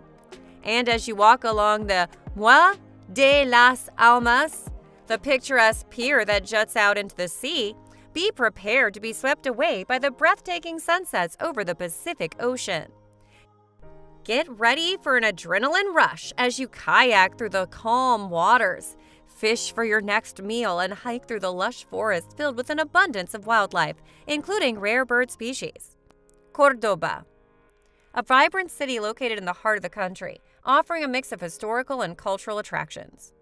And as you walk along the Muelle de las Almas, the picturesque pier that juts out into the sea, Be prepared to be swept away by the breathtaking sunsets over the Pacific Ocean. Get ready for an adrenaline rush as you kayak through the calm waters, fish for your next meal, and hike through the lush forest filled with an abundance of wildlife, including rare bird species. Córdoba, a vibrant city located in the heart of the country, offering a mix of historical and cultural attractions.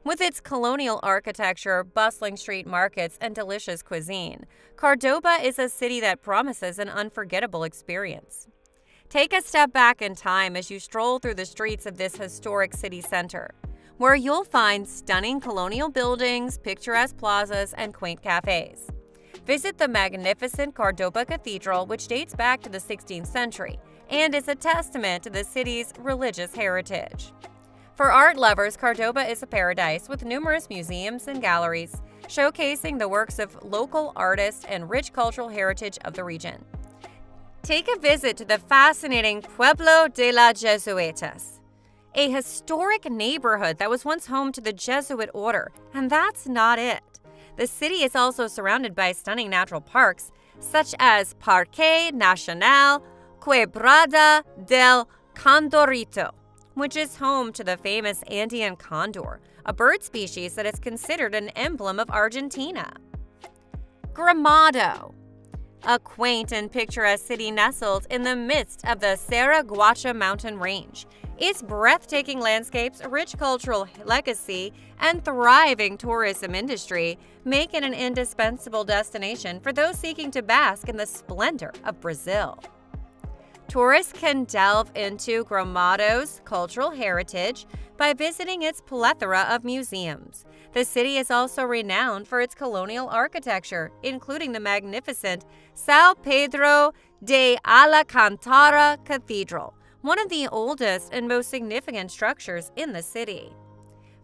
With its colonial architecture, bustling street markets, and delicious cuisine, Córdoba is a city that promises an unforgettable experience. Take a step back in time as you stroll through the streets of this historic city center, where you'll find stunning colonial buildings, picturesque plazas, and quaint cafes. Visit the magnificent Córdoba Cathedral, which dates back to the 16th century and is a testament to the city's religious heritage. For art lovers, Córdoba is a paradise with numerous museums and galleries, showcasing the works of local artists and rich cultural heritage of the region. Take a visit to the fascinating Pueblo de las Jesuitas, a historic neighborhood that was once home to the Jesuit order, and that's not it. The city is also surrounded by stunning natural parks, such as Parque Nacional Quebrada del Condorito, which is home to the famous Andean condor, a bird species that is considered an emblem of Argentina. Gramado, a quaint and picturesque city nestled in the midst of the Jericoacoara mountain range. Its breathtaking landscapes, rich cultural legacy, and thriving tourism industry make it an indispensable destination for those seeking to bask in the splendor of Brazil. Tourists can delve into Gramado's cultural heritage by visiting its plethora of museums. The city is also renowned for its colonial architecture, including the magnificent São Pedro de Alcântara Cathedral, one of the oldest and most significant structures in the city.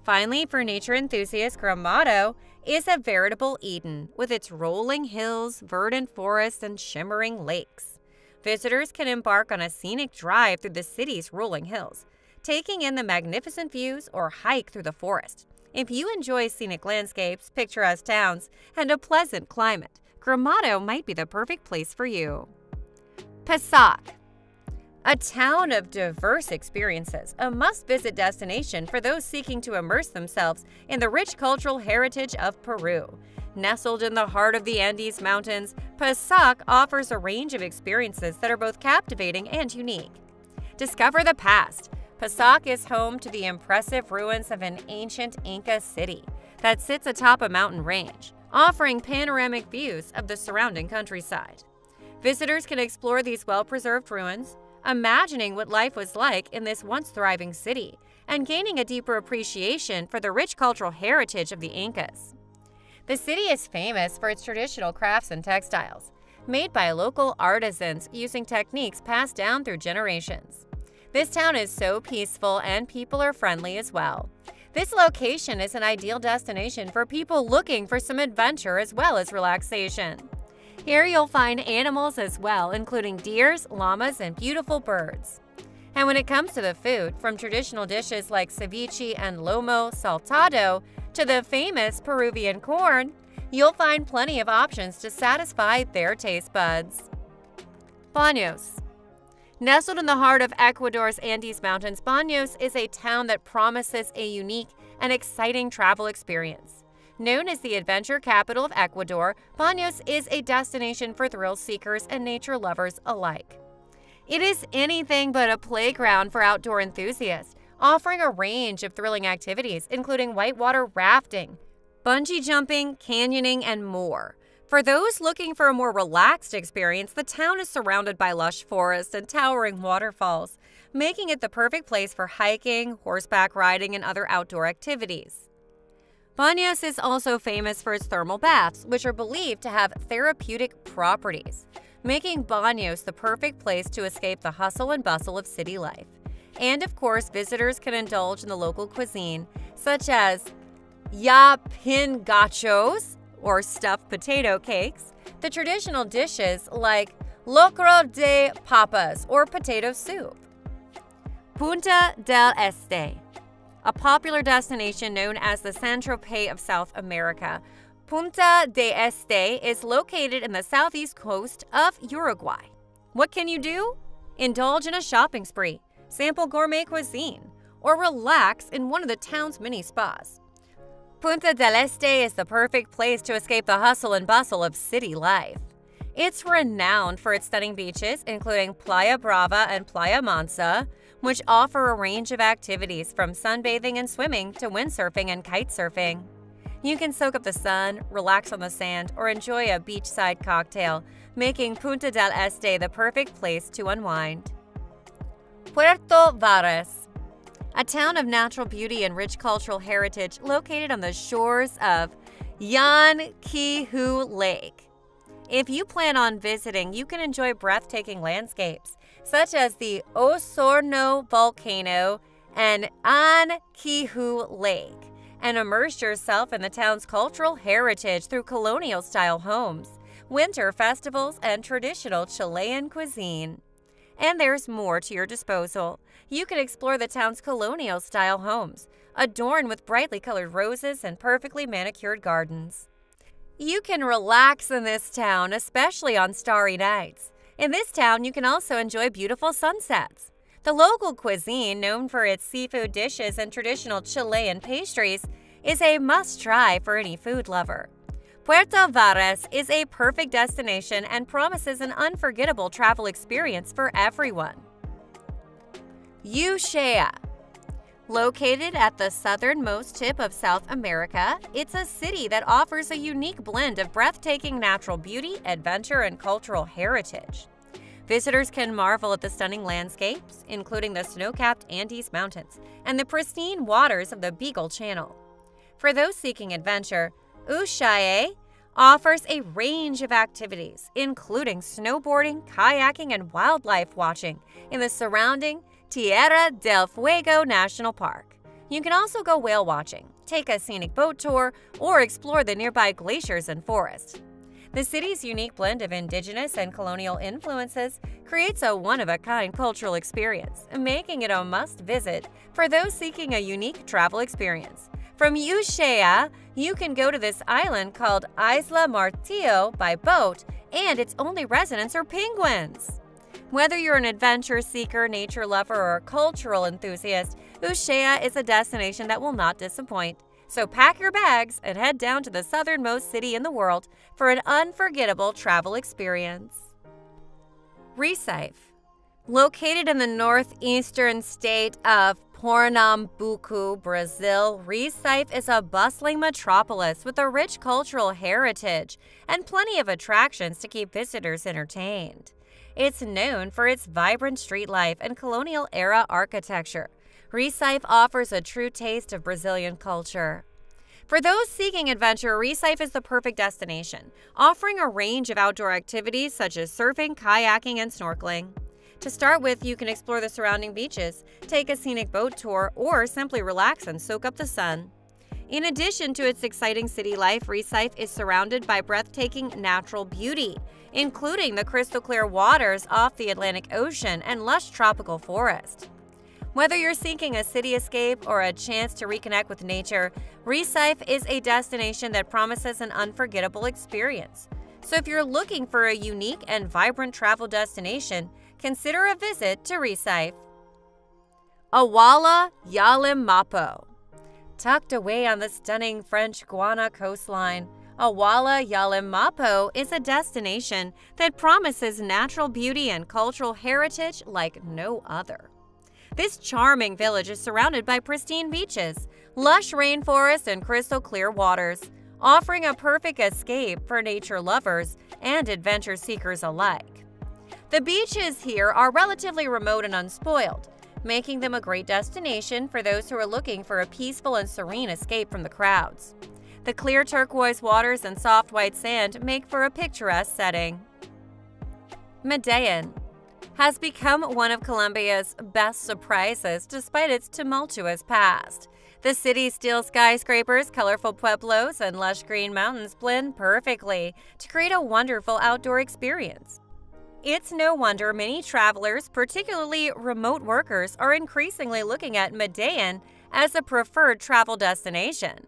Finally, for nature enthusiasts, Gramado is a veritable Eden, with its rolling hills, verdant forests, and shimmering lakes. Visitors can embark on a scenic drive through the city's rolling hills, taking in the magnificent views, or hike through the forest. If you enjoy scenic landscapes, picturesque towns, and a pleasant climate, Gramado might be the perfect place for you. Pasac, a town of diverse experiences, a must-visit destination for those seeking to immerse themselves in the rich cultural heritage of Peru. Nestled in the heart of the Andes Mountains, Pasac offers a range of experiences that are both captivating and unique. Discover the past. Pasac is home to the impressive ruins of an ancient Inca city that sits atop a mountain range, offering panoramic views of the surrounding countryside. Visitors can explore these well-preserved ruins, imagining what life was like in this once thriving city, and gaining a deeper appreciation for the rich cultural heritage of the Incas. The city is famous for its traditional crafts and textiles, made by local artisans using techniques passed down through generations. This town is so peaceful and people are friendly as well. This location is an ideal destination for people looking for some adventure as well as relaxation. Here you'll find animals as well, including deers, llamas, and beautiful birds. And when it comes to the food, from traditional dishes like ceviche and lomo saltado to the famous Peruvian corn, you'll find plenty of options to satisfy their taste buds. Baños. Nestled in the heart of Ecuador's Andes Mountains, Baños is a town that promises a unique and exciting travel experience. Known as the adventure capital of Ecuador, Baños is a destination for thrill seekers and nature lovers alike. It is anything but a playground for outdoor enthusiasts, offering a range of thrilling activities including whitewater rafting, bungee jumping, canyoning, and more. For those looking for a more relaxed experience, the town is surrounded by lush forests and towering waterfalls, making it the perfect place for hiking, horseback riding, and other outdoor activities. Baños is also famous for its thermal baths, which are believed to have therapeutic properties, making Baños the perfect place to escape the hustle and bustle of city life. And of course, visitors can indulge in the local cuisine, such as yapingachos, or stuffed potato cakes, the traditional dishes like locro de papas, or potato soup. Punta del Este, a popular destination known as the Saint-Tropez of South America, Punta del Este is located in the southeast coast of Uruguay. What can you do? Indulge in a shopping spree, sample gourmet cuisine, or relax in one of the town's mini spas. Punta del Este is the perfect place to escape the hustle and bustle of city life. It's renowned for its stunning beaches, including Playa Brava and Playa Mansa, which offer a range of activities from sunbathing and swimming to windsurfing and kite surfing. You can soak up the sun, relax on the sand, or enjoy a beachside cocktail, making Punta del Este the perfect place to unwind. Puerto Varas, a town of natural beauty and rich cultural heritage located on the shores of Yanquihue Lake. If you plan on visiting, you can enjoy breathtaking landscapes, such as the Osorno volcano and Yanquihue Lake, and immerse yourself in the town's cultural heritage through colonial-style homes, winter festivals, and traditional Chilean cuisine. And there's more to your disposal. You can explore the town's colonial-style homes, adorned with brightly colored roses and perfectly manicured gardens. You can relax in this town, especially on starry nights. In this town, you can also enjoy beautiful sunsets. The local cuisine, known for its seafood dishes and traditional Chilean pastries, is a must-try for any food lover. Puerto Varas is a perfect destination and promises an unforgettable travel experience for everyone. Ushuaia. Located at the southernmost tip of South America, it's a city that offers a unique blend of breathtaking natural beauty, adventure, and cultural heritage. Visitors can marvel at the stunning landscapes, including the snow-capped Andes Mountains and the pristine waters of the Beagle Channel. For those seeking adventure, Ushuaia offers a range of activities, including snowboarding, kayaking, and wildlife watching in the surrounding Tierra del Fuego National Park. You can also go whale watching, take a scenic boat tour, or explore the nearby glaciers and forests. The city's unique blend of indigenous and colonial influences creates a one-of-a-kind cultural experience, making it a must-visit for those seeking a unique travel experience. From Ushuaia, you can go to this island called Isla Martillo by boat, and its only residents are penguins. Whether you're an adventure seeker, nature lover, or a cultural enthusiast, Ushuaia is a destination that will not disappoint. So pack your bags and head down to the southernmost city in the world for an unforgettable travel experience. Recife. Located in the northeastern state of Pernambuco, Brazil, Recife is a bustling metropolis with a rich cultural heritage and plenty of attractions to keep visitors entertained. It's known for its vibrant street life and colonial-era architecture. Recife offers a true taste of Brazilian culture. For those seeking adventure, Recife is the perfect destination, offering a range of outdoor activities such as surfing, kayaking, and snorkeling. To start with, you can explore the surrounding beaches, take a scenic boat tour, or simply relax and soak up the sun. In addition to its exciting city life, Recife is surrounded by breathtaking natural beauty, including the crystal-clear waters off the Atlantic Ocean and lush tropical forest. Whether you're seeking a city escape or a chance to reconnect with nature, Recife is a destination that promises an unforgettable experience. So if you're looking for a unique and vibrant travel destination, consider a visit to Recife. Awala Yalimapo. Tucked away on the stunning French Guiana coastline, Awala Yalimapo is a destination that promises natural beauty and cultural heritage like no other. This charming village is surrounded by pristine beaches, lush rainforests, and crystal-clear waters, offering a perfect escape for nature lovers and adventure seekers alike. The beaches here are relatively remote and unspoiled, making them a great destination for those who are looking for a peaceful and serene escape from the crowds. The clear turquoise waters and soft white sand make for a picturesque setting. Medellin has become one of Colombia's best surprises despite its tumultuous past. The city's steel skyscrapers, colorful pueblos, and lush green mountains blend perfectly to create a wonderful outdoor experience. It's no wonder many travelers, particularly remote workers, are increasingly looking at Medellin as a preferred travel destination.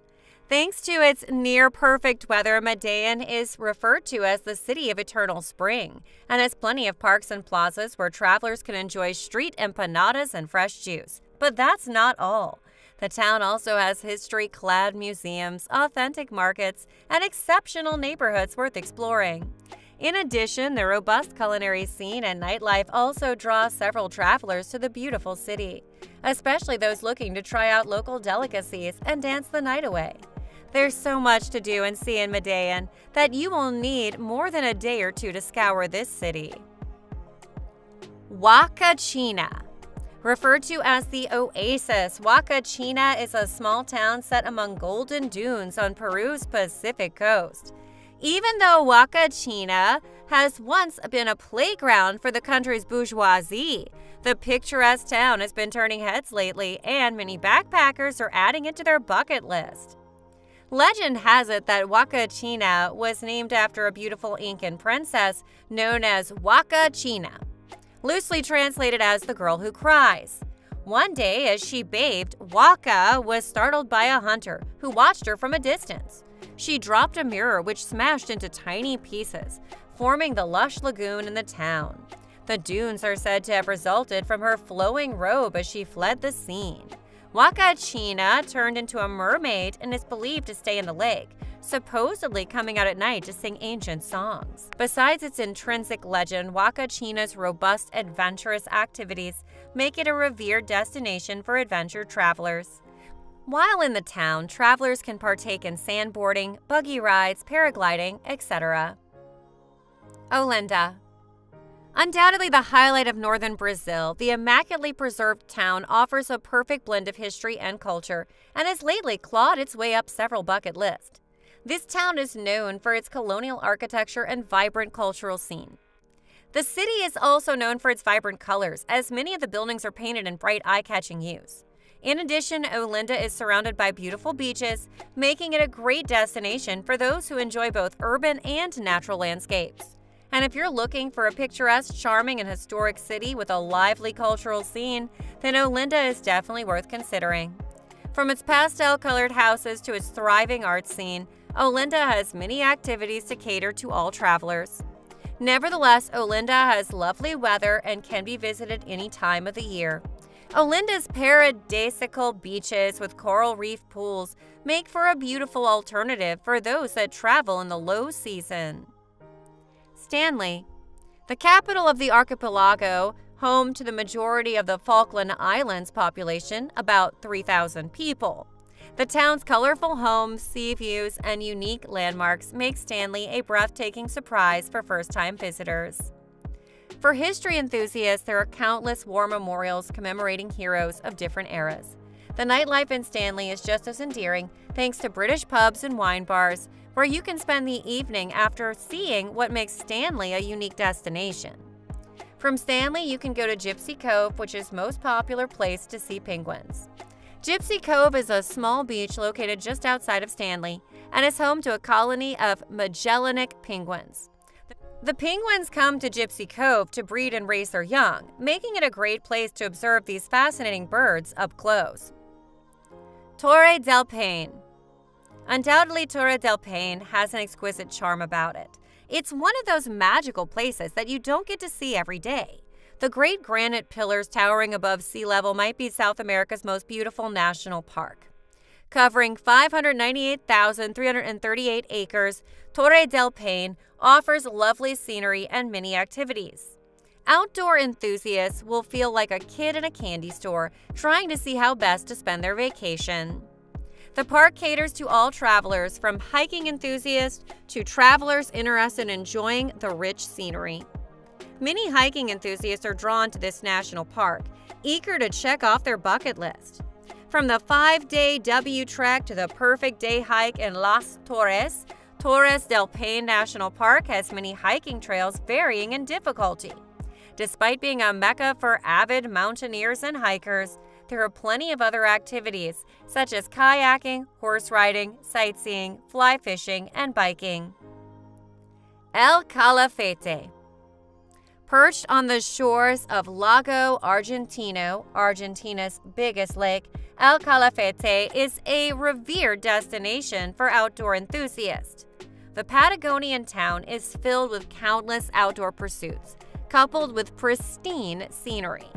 Thanks to its near-perfect weather, Medellin is referred to as the City of Eternal Spring and has plenty of parks and plazas where travelers can enjoy street empanadas and fresh juice. But that's not all. The town also has history-clad museums, authentic markets, and exceptional neighborhoods worth exploring. In addition, the robust culinary scene and nightlife also draw several travelers to the beautiful city, especially those looking to try out local delicacies and dance the night away. There's so much to do and see in Medellin that you will need more than a day or two to scour this city. Huacachina. Referred to as the Oasis, Huacachina is a small town set among golden dunes on Peru's Pacific coast. Even though Huacachina has once been a playground for the country's bourgeoisie, the picturesque town has been turning heads lately, and many backpackers are adding it to their bucket list. Legend has it that Huacachina was named after a beautiful Incan princess known as Huacachina, loosely translated as the girl who cries. One day, as she bathed, Huaca was startled by a hunter who watched her from a distance. She dropped a mirror which smashed into tiny pieces, forming the lush lagoon in the town. The dunes are said to have resulted from her flowing robe as she fled the scene. Huacachina turned into a mermaid and is believed to stay in the lake, supposedly coming out at night to sing ancient songs. Besides its intrinsic legend, Huacachina's robust adventurous activities make it a revered destination for adventure travelers. While in the town, travelers can partake in sandboarding, buggy rides, paragliding, etc. Olinda. Undoubtedly the highlight of northern Brazil, the immaculately preserved town offers a perfect blend of history and culture and has lately clawed its way up several bucket lists. This town is known for its colonial architecture and vibrant cultural scene. The city is also known for its vibrant colors, as many of the buildings are painted in bright, eye-catching hues. In addition, Olinda is surrounded by beautiful beaches, making it a great destination for those who enjoy both urban and natural landscapes. And if you're looking for a picturesque, charming, and historic city with a lively cultural scene, then Olinda is definitely worth considering. From its pastel-colored houses to its thriving art scene, Olinda has many activities to cater to all travelers. Nevertheless, Olinda has lovely weather and can be visited any time of the year. Olinda's paradisiacal beaches with coral reef pools make for a beautiful alternative for those that travel in the low season. Stanley. The capital of the archipelago, home to the majority of the Falkland Islands population, about 3,000 people. The town's colorful homes, sea views, and unique landmarks make Stanley a breathtaking surprise for first-time visitors. For history enthusiasts, there are countless war memorials commemorating heroes of different eras. The nightlife in Stanley is just as endearing thanks to British pubs and wine bars, where you can spend the evening after seeing what makes Stanley a unique destination. From Stanley, you can go to Gypsy Cove, which is the most popular place to see penguins. Gypsy Cove is a small beach located just outside of Stanley and is home to a colony of Magellanic penguins. The penguins come to Gypsy Cove to breed and raise their young, making it a great place to observe these fascinating birds up close. Torre del Paine. Undoubtedly, Torre del Paine has an exquisite charm about it. It's one of those magical places that you don't get to see every day. The great granite pillars towering above sea level might be South America's most beautiful national park. Covering 598,338 acres, Torre del Paine offers lovely scenery and many activities. Outdoor enthusiasts will feel like a kid in a candy store trying to see how best to spend their vacation. The park caters to all travelers, from hiking enthusiasts to travelers interested in enjoying the rich scenery. Many hiking enthusiasts are drawn to this national park, eager to check off their bucket list. From the 5-day W trek to the perfect day hike in Las Torres, Torres del Paine National Park has many hiking trails varying in difficulty. Despite being a mecca for avid mountaineers and hikers, there are plenty of other activities such as kayaking, horse riding, sightseeing, fly fishing, and biking. El Calafate. Perched on the shores of Lago Argentino, Argentina's biggest lake, El Calafate is a revered destination for outdoor enthusiasts. The Patagonian town is filled with countless outdoor pursuits, coupled with pristine scenery.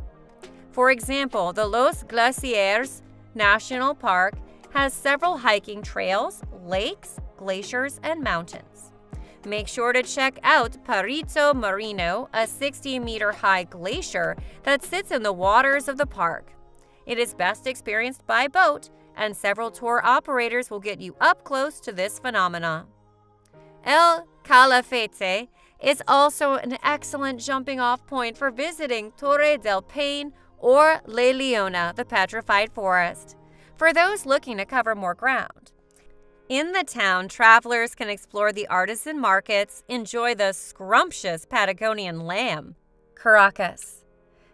For example, the Los Glaciares National Park has several hiking trails, lakes, glaciers, and mountains. Make sure to check out Parito Marino, a 60-meter-high glacier that sits in the waters of the park. It is best experienced by boat, and several tour operators will get you up close to this phenomena. El Calafate is also an excellent jumping-off point for visiting Torre del Paine or Le Leona, the Petrified Forest, for those looking to cover more ground. In the town, travelers can explore the artisan markets, enjoy the scrumptious Patagonian lamb, Caracas.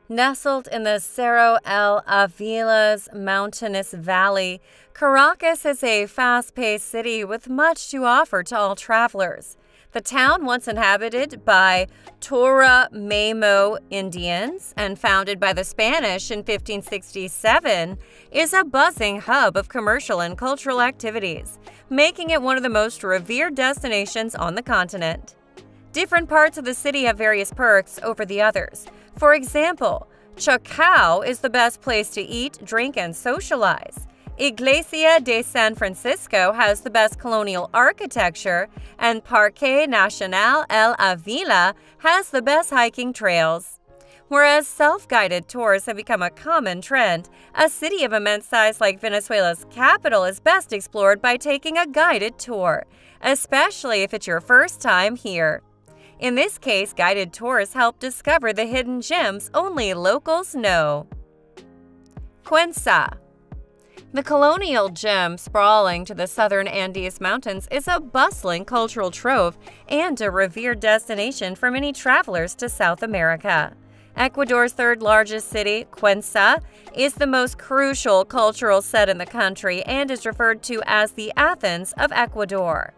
Nestled in the Cerro El Avila's mountainous valley, Caracas is a fast-paced city with much to offer to all travelers. The town, once inhabited by Toramamo Indians and founded by the Spanish in 1567, is a buzzing hub of commercial and cultural activities, making it one of the most revered destinations on the continent. Different parts of the city have various perks over the others. For example, Chacao is the best place to eat, drink, and socialize. Iglesia de San Francisco has the best colonial architecture, and Parque Nacional El Avila has the best hiking trails. Whereas self-guided tours have become a common trend, a city of immense size like Venezuela's capital is best explored by taking a guided tour, especially if it's your first time here. In this case, guided tours help discover the hidden gems only locals know. Cuenca. The colonial gem sprawling to the southern Andes Mountains is a bustling cultural trove and a revered destination for many travelers to South America. Ecuador's third-largest city, Cuenca, is the most crucial cultural set in the country and is referred to as the Athens of Ecuador.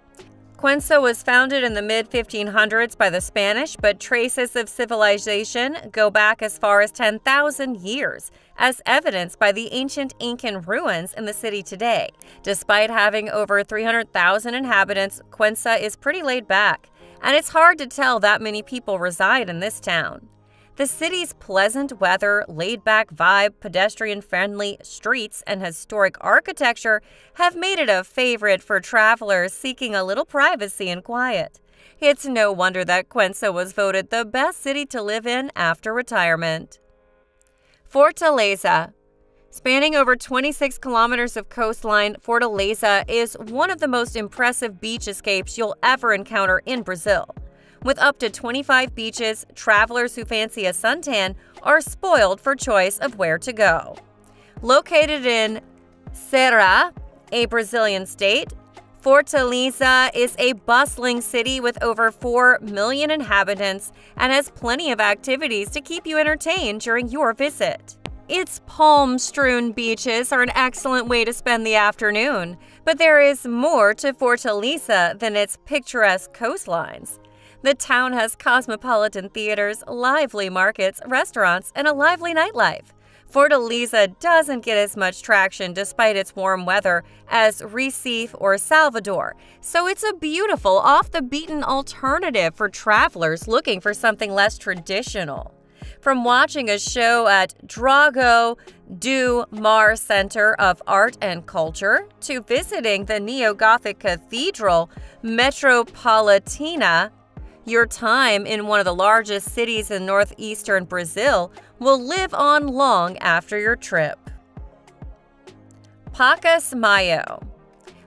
Cuenca was founded in the mid-1500s by the Spanish, but traces of civilization go back as far as 10,000 years, as evidenced by the ancient Incan ruins in the city today. Despite having over 300,000 inhabitants, Cuenca is pretty laid back, and it's hard to tell that many people reside in this town. The city's pleasant weather, laid-back vibe, pedestrian-friendly streets, and historic architecture have made it a favorite for travelers seeking a little privacy and quiet. It's no wonder that Cuenca was voted the best city to live in after retirement. Fortaleza. Spanning over 26 kilometers of coastline, Fortaleza is one of the most impressive beach escapes you'll ever encounter in Brazil. With up to 25 beaches, travelers who fancy a suntan are spoiled for choice of where to go. Located in Ceará, a Brazilian state, Fortaleza is a bustling city with over 4 million inhabitants and has plenty of activities to keep you entertained during your visit. Its palm-strewn beaches are an excellent way to spend the afternoon, but there is more to Fortaleza than its picturesque coastlines. The town has cosmopolitan theaters, lively markets, restaurants, and a lively nightlife. Fortaleza doesn't get as much traction despite its warm weather as Recife or Salvador, so it's a beautiful, off-the-beaten alternative for travelers looking for something less traditional. From watching a show at Drago do Mar Center of Art and Culture to visiting the neo-Gothic Cathedral Metropolitina, your time in one of the largest cities in northeastern Brazil will live on long after your trip. Pacasmayo.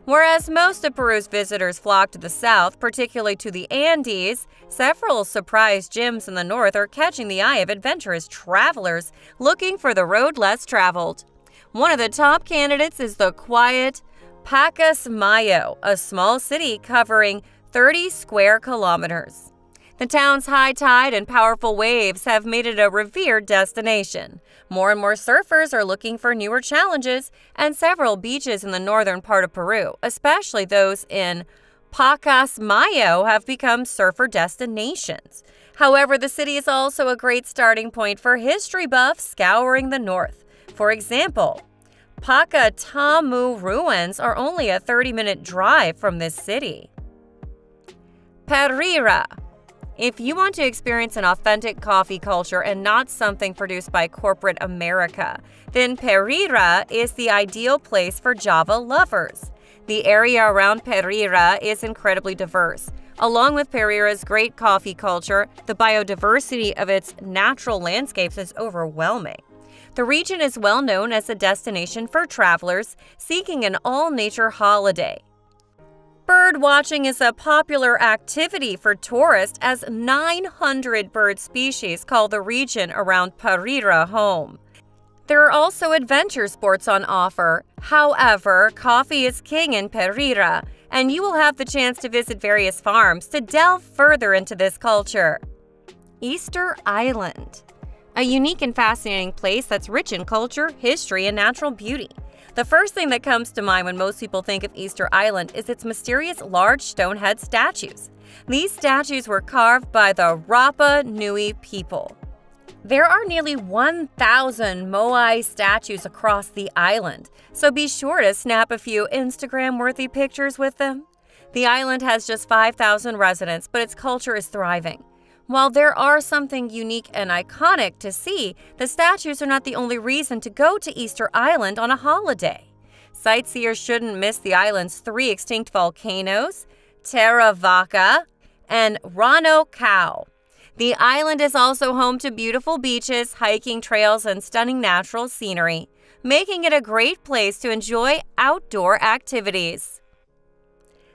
Whereas most of Peru's visitors flock to the south, particularly to the Andes, several surprise gems in the north are catching the eye of adventurous travelers looking for the road less traveled. One of the top candidates is the quiet Pacasmayo, a small city covering 30 square kilometers. The town's high tide and powerful waves have made it a revered destination. More and more surfers are looking for newer challenges, and several beaches in the northern part of Peru, especially those in Pacasmayo, have become surfer destinations. However, the city is also a great starting point for history buffs scouring the north. For example, Pakatamu ruins are only a 30-minute drive from this city. Pereira. If you want to experience an authentic coffee culture and not something produced by corporate America, then Pereira is the ideal place for Java lovers. The area around Pereira is incredibly diverse. Along with Pereira's great coffee culture, the biodiversity of its natural landscapes is overwhelming. The region is well known as a destination for travelers seeking an all-nature holiday. Bird watching is a popular activity for tourists as 900 bird species call the region around Pereira home. There are also adventure sports on offer. However, coffee is king in Pereira, and you will have the chance to visit various farms to delve further into this culture. Easter Island. A unique and fascinating place that's rich in culture, history, and natural beauty. The first thing that comes to mind when most people think of Easter Island is its mysterious large stone head statues. These statues were carved by the Rapa Nui people. There are nearly 1,000 Moai statues across the island, so be sure to snap a few Instagram-worthy pictures with them. The island has just 5,000 residents, but its culture is thriving. While there are something unique and iconic to see, the statues are not the only reason to go to Easter Island on a holiday. Sightseers shouldn't miss the island's 3 extinct volcanoes, Terra Vaca and Rano Kau. The island is also home to beautiful beaches, hiking trails, and stunning natural scenery, making it a great place to enjoy outdoor activities.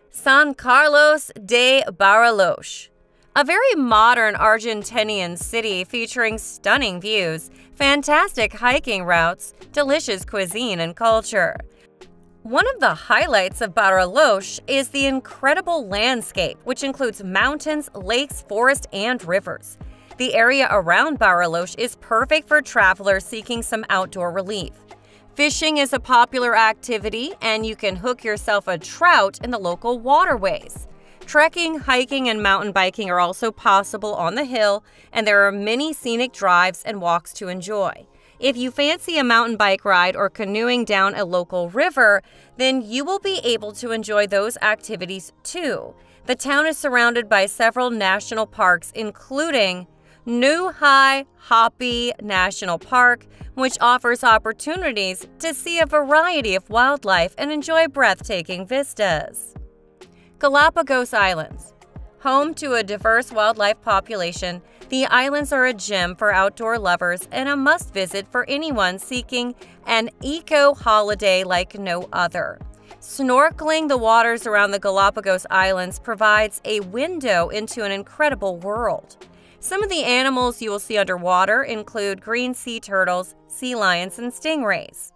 San Carlos de Bariloche. A very modern Argentinian city featuring stunning views, fantastic hiking routes, delicious cuisine, and culture. One of the highlights of Bariloche is the incredible landscape, which includes mountains, lakes, forests, and rivers. The area around Bariloche is perfect for travelers seeking some outdoor relief. Fishing is a popular activity, and you can hook yourself a trout in the local waterways. Trekking, hiking, and mountain biking are also possible on the hill, and there are many scenic drives and walks to enjoy. If you fancy a mountain bike ride or canoeing down a local river, then you will be able to enjoy those activities too. The town is surrounded by several national parks, including Nuhai Hapi National Park, which offers opportunities to see a variety of wildlife and enjoy breathtaking vistas. Galapagos Islands. Home to a diverse wildlife population, the islands are a gem for outdoor lovers and a must-visit for anyone seeking an eco-holiday like no other. Snorkeling the waters around the Galapagos Islands provides a window into an incredible world. Some of the animals you will see underwater include green sea turtles, sea lions, and stingrays.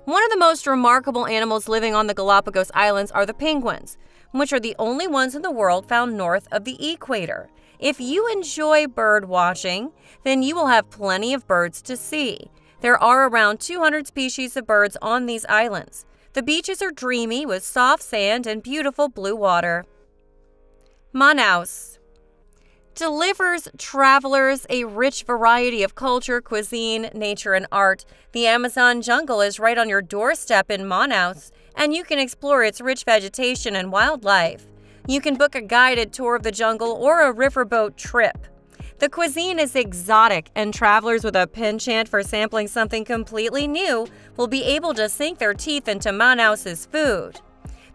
One of the most remarkable animals living on the Galapagos Islands are the penguins, which are the only ones in the world found north of the equator. If you enjoy bird watching, then you will have plenty of birds to see. There are around 200 species of birds on these islands. The beaches are dreamy with soft sand and beautiful blue water. Manaus delivers travelers a rich variety of culture, cuisine, nature, and art. The Amazon jungle is right on your doorstep in Manaus, and you can explore its rich vegetation and wildlife. You can book a guided tour of the jungle or a riverboat trip. The cuisine is exotic, and travelers with a penchant for sampling something completely new will be able to sink their teeth into Manaus's food.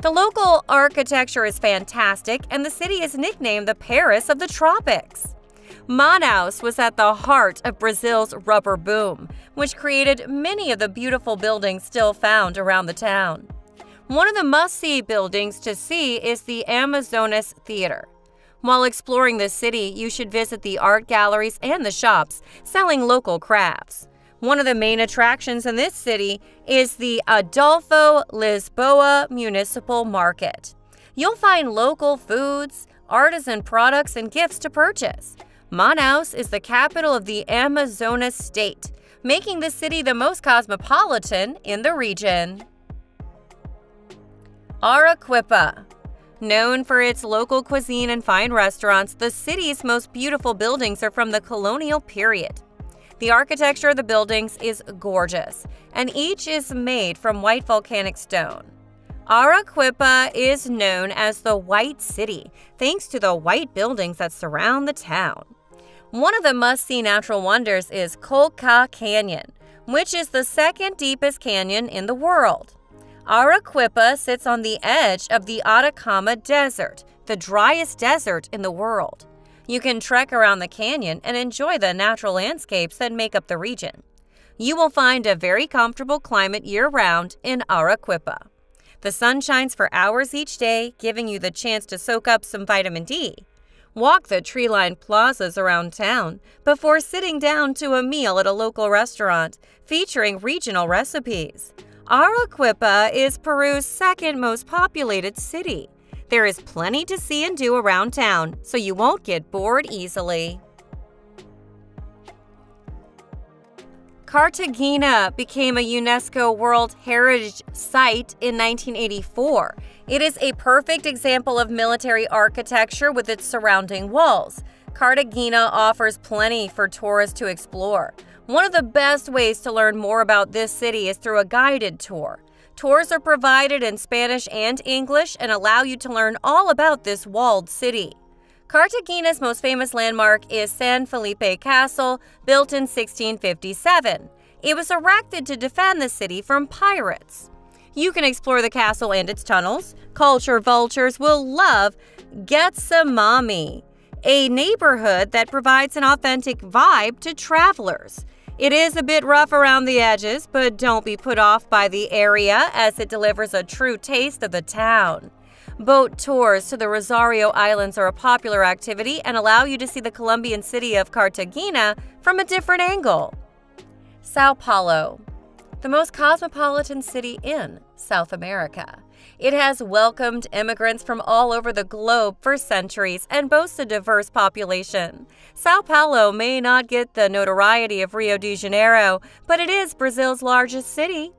The local architecture is fantastic, and the city is nicknamed the Paris of the tropics. Manaus was at the heart of Brazil's rubber boom, which created many of the beautiful buildings still found around the town. One of the must-see buildings to see is the Amazonas Theater. While exploring the city, you should visit the art galleries and the shops selling local crafts. One of the main attractions in this city is the Adolfo Lisboa Municipal Market. You'll find local foods, artisan products, and gifts to purchase. Manaus is the capital of the Amazonas state, making the city the most cosmopolitan in the region. Arequipa. Known for its local cuisine and fine restaurants, the city's most beautiful buildings are from the colonial period. The architecture of the buildings is gorgeous, and each is made from white volcanic stone. Arequipa is known as the White City, thanks to the white buildings that surround the town. One of the must-see natural wonders is Colca Canyon, which is the second deepest canyon in the world. Arequipa sits on the edge of the Atacama Desert, the driest desert in the world. You can trek around the canyon and enjoy the natural landscapes that make up the region. You will find a very comfortable climate year-round in Arequipa. The sun shines for hours each day, giving you the chance to soak up some vitamin D. Walk the tree-lined plazas around town before sitting down to a meal at a local restaurant featuring regional recipes. Arequipa is Peru's second most populated city. There is plenty to see and do around town, so you won't get bored easily. Cartagena became a UNESCO World Heritage Site in 1984. It is a perfect example of military architecture with its surrounding walls. Cartagena offers plenty for tourists to explore. One of the best ways to learn more about this city is through a guided tour. Tours are provided in Spanish and English and allow you to learn all about this walled city. Cartagena's most famous landmark is San Felipe Castle, built in 1657. It was erected to defend the city from pirates. You can explore the castle and its tunnels. Culture vultures will love Getsamami, a neighborhood that provides an authentic vibe to travelers. It is a bit rough around the edges, but don't be put off by the area as it delivers a true taste of the town. Boat tours to the Rosario Islands are a popular activity and allow you to see the Colombian city of Cartagena from a different angle. Sao Paulo, the most cosmopolitan city in South America. It has welcomed immigrants from all over the globe for centuries and boasts a diverse population. Sao Paulo may not get the notoriety of Rio de Janeiro, but it is Brazil's largest city.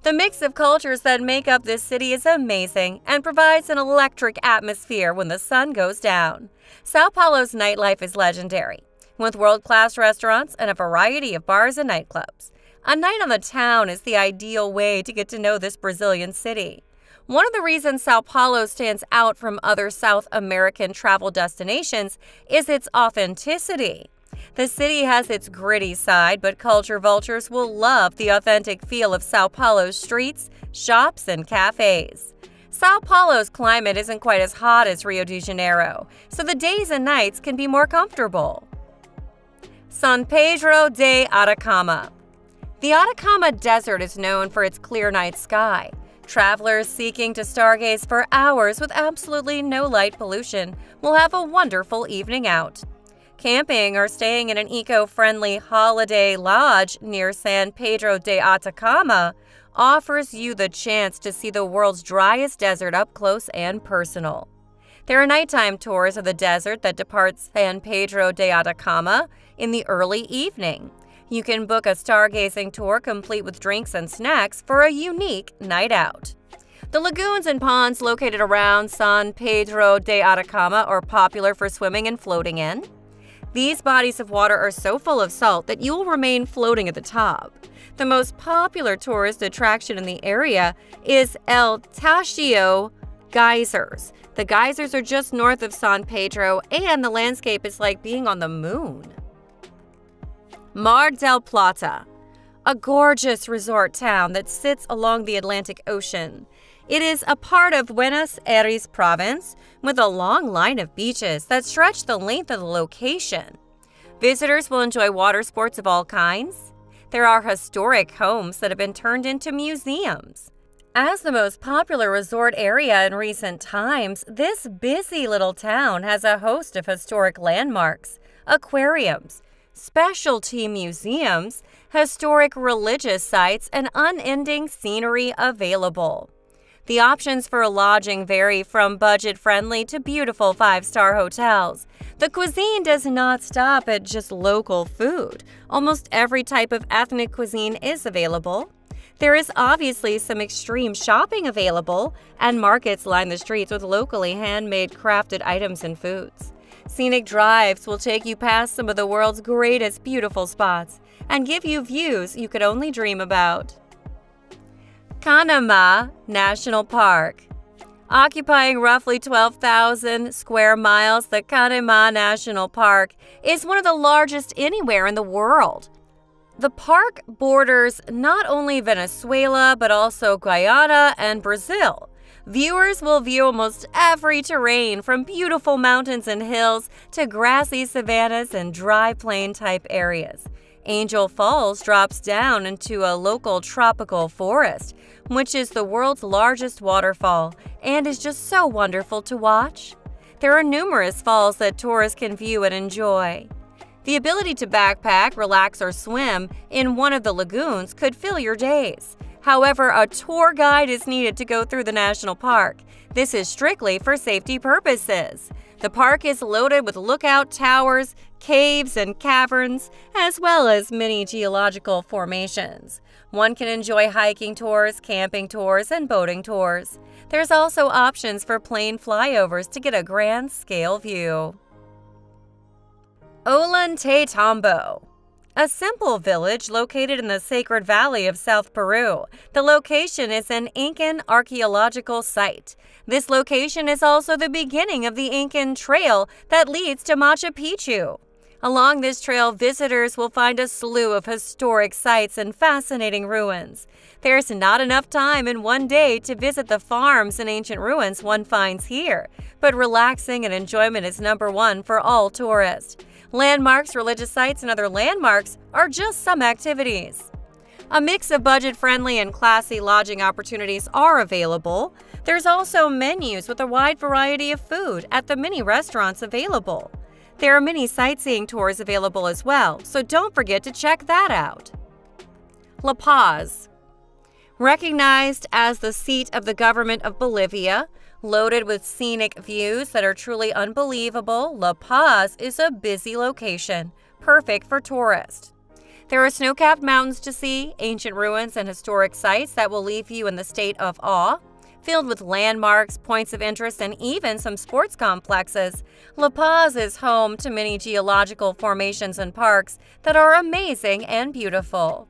The mix of cultures that make up this city is amazing and provides an electric atmosphere when the sun goes down. Sao Paulo's nightlife is legendary, with world-class restaurants and a variety of bars and nightclubs. A night on the town is the ideal way to get to know this Brazilian city. One of the reasons Sao Paulo stands out from other South American travel destinations is its authenticity. The city has its gritty side, but culture vultures will love the authentic feel of Sao Paulo's streets, shops, and cafes. Sao Paulo's climate isn't quite as hot as Rio de Janeiro, so the days and nights can be more comfortable. San Pedro de Atacama. The Atacama Desert is known for its clear night sky. Travelers seeking to stargaze for hours with absolutely no light pollution will have a wonderful evening out. Camping or staying in an eco-friendly holiday lodge near San Pedro de Atacama offers you the chance to see the world's driest desert up close and personal. There are nighttime tours of the desert that depart San Pedro de Atacama in the early evening. You can book a stargazing tour complete with drinks and snacks for a unique night out. The lagoons and ponds located around San Pedro de Atacama are popular for swimming and floating in. These bodies of water are so full of salt that you will remain floating at the top. The most popular tourist attraction in the area is El Tachio Geysers. The geysers are just north of San Pedro, and the landscape is like being on the moon. Mar del Plata, a gorgeous resort town that sits along the Atlantic Ocean. It is a part of Buenos Aires province with a long line of beaches that stretch the length of the location. Visitors will enjoy water sports of all kinds. There are historic homes that have been turned into museums. As the most popular resort area in recent times, this busy little town has a host of historic landmarks, aquariums, specialty museums, historic religious sites, and unending scenery available. The options for lodging vary from budget-friendly to beautiful five-star hotels. The cuisine does not stop at just local food. Almost every type of ethnic cuisine is available. There is obviously some extreme shopping available, and markets line the streets with locally handmade crafted items and foods. Scenic drives will take you past some of the world's greatest beautiful spots and give you views you could only dream about. Canama National Park. Occupying roughly 12,000 square miles, the Canama National Park is one of the largest anywhere in the world. The park borders not only Venezuela, but also Guyana and Brazil. Viewers will view almost every terrain, from beautiful mountains and hills to grassy savannas and dry plain-type areas. Angel Falls drops down into a local tropical forest, which is the world's largest waterfall and is just so wonderful to watch. There are numerous falls that tourists can view and enjoy. The ability to backpack, relax, or swim in one of the lagoons could fill your days. However, a tour guide is needed to go through the national park. This is strictly for safety purposes. The park is loaded with lookout towers, caves, and caverns, as well as many geological formations. One can enjoy hiking tours, camping tours, and boating tours. There's also options for plane flyovers to get a grand scale view. Ollantaytambo, a simple village located in the Sacred Valley of South Peru. The location is an Incan archaeological site. This location is also the beginning of the Incan Trail that leads to Machu Picchu. Along this trail, visitors will find a slew of historic sites and fascinating ruins. There's not enough time in one day to visit the farms and ancient ruins one finds here, but relaxing and enjoyment is number one for all tourists. Landmarks, religious sites, and other landmarks are just some activities. A mix of budget-friendly and classy lodging opportunities are available. There's also menus with a wide variety of food at the many restaurants available. There are many sightseeing tours available as well, so don't forget to check that out. La Paz. Recognized as the seat of the government of Bolivia, loaded with scenic views that are truly unbelievable, La Paz is a busy location, perfect for tourists. There are snow-capped mountains to see, ancient ruins, and historic sites that will leave you in the state of awe. Filled with landmarks, points of interest, and even some sports complexes, La Paz is home to many geological formations and parks that are amazing and beautiful.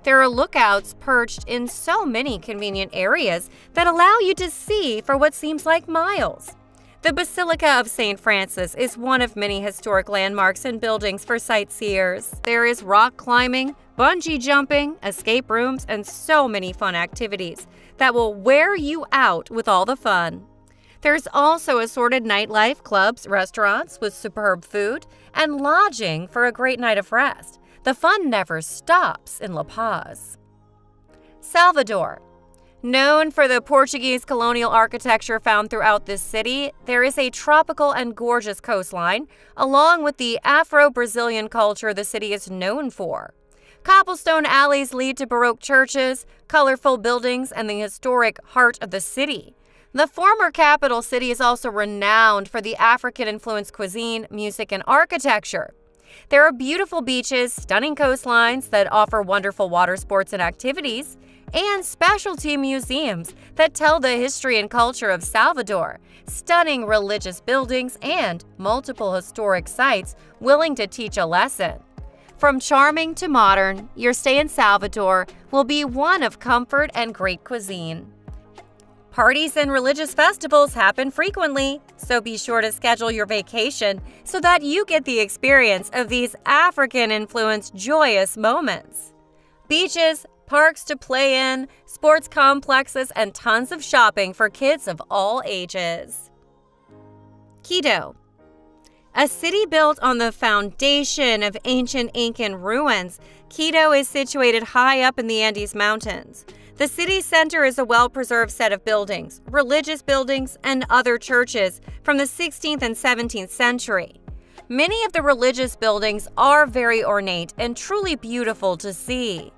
There are lookouts perched in so many convenient areas that allow you to see for what seems like miles. The Basilica of St. Francis is one of many historic landmarks and buildings for sightseers. There is rock climbing, bungee jumping, escape rooms, and so many fun activities that will wear you out with all the fun. There's also assorted nightlife, clubs, restaurants with superb food, and lodging for a great night of rest. The fun never stops in La Paz. Salvador. Known for the Portuguese colonial architecture found throughout this city, there is a tropical and gorgeous coastline, along with the Afro-Brazilian culture the city is known for. Cobblestone alleys lead to Baroque churches, colorful buildings, and the historic heart of the city. The former capital city is also renowned for the African-influenced cuisine, music, and architecture. There are beautiful beaches, stunning coastlines that offer wonderful water sports and activities, and specialty museums that tell the history and culture of Salvador, stunning religious buildings, and multiple historic sites willing to teach a lesson. From charming to modern, your stay in Salvador will be one of comfort and great cuisine. Parties and religious festivals happen frequently, so be sure to schedule your vacation so that you get the experience of these African-influenced joyous moments. Beaches, parks to play in, sports complexes, and tons of shopping for kids of all ages. Quito. A city built on the foundation of ancient Incan ruins, Quito is situated high up in the Andes Mountains. The city center is a well-preserved set of buildings, religious buildings, and other churches from the 16th and 17th century. Many of the religious buildings are very ornate and truly beautiful to see.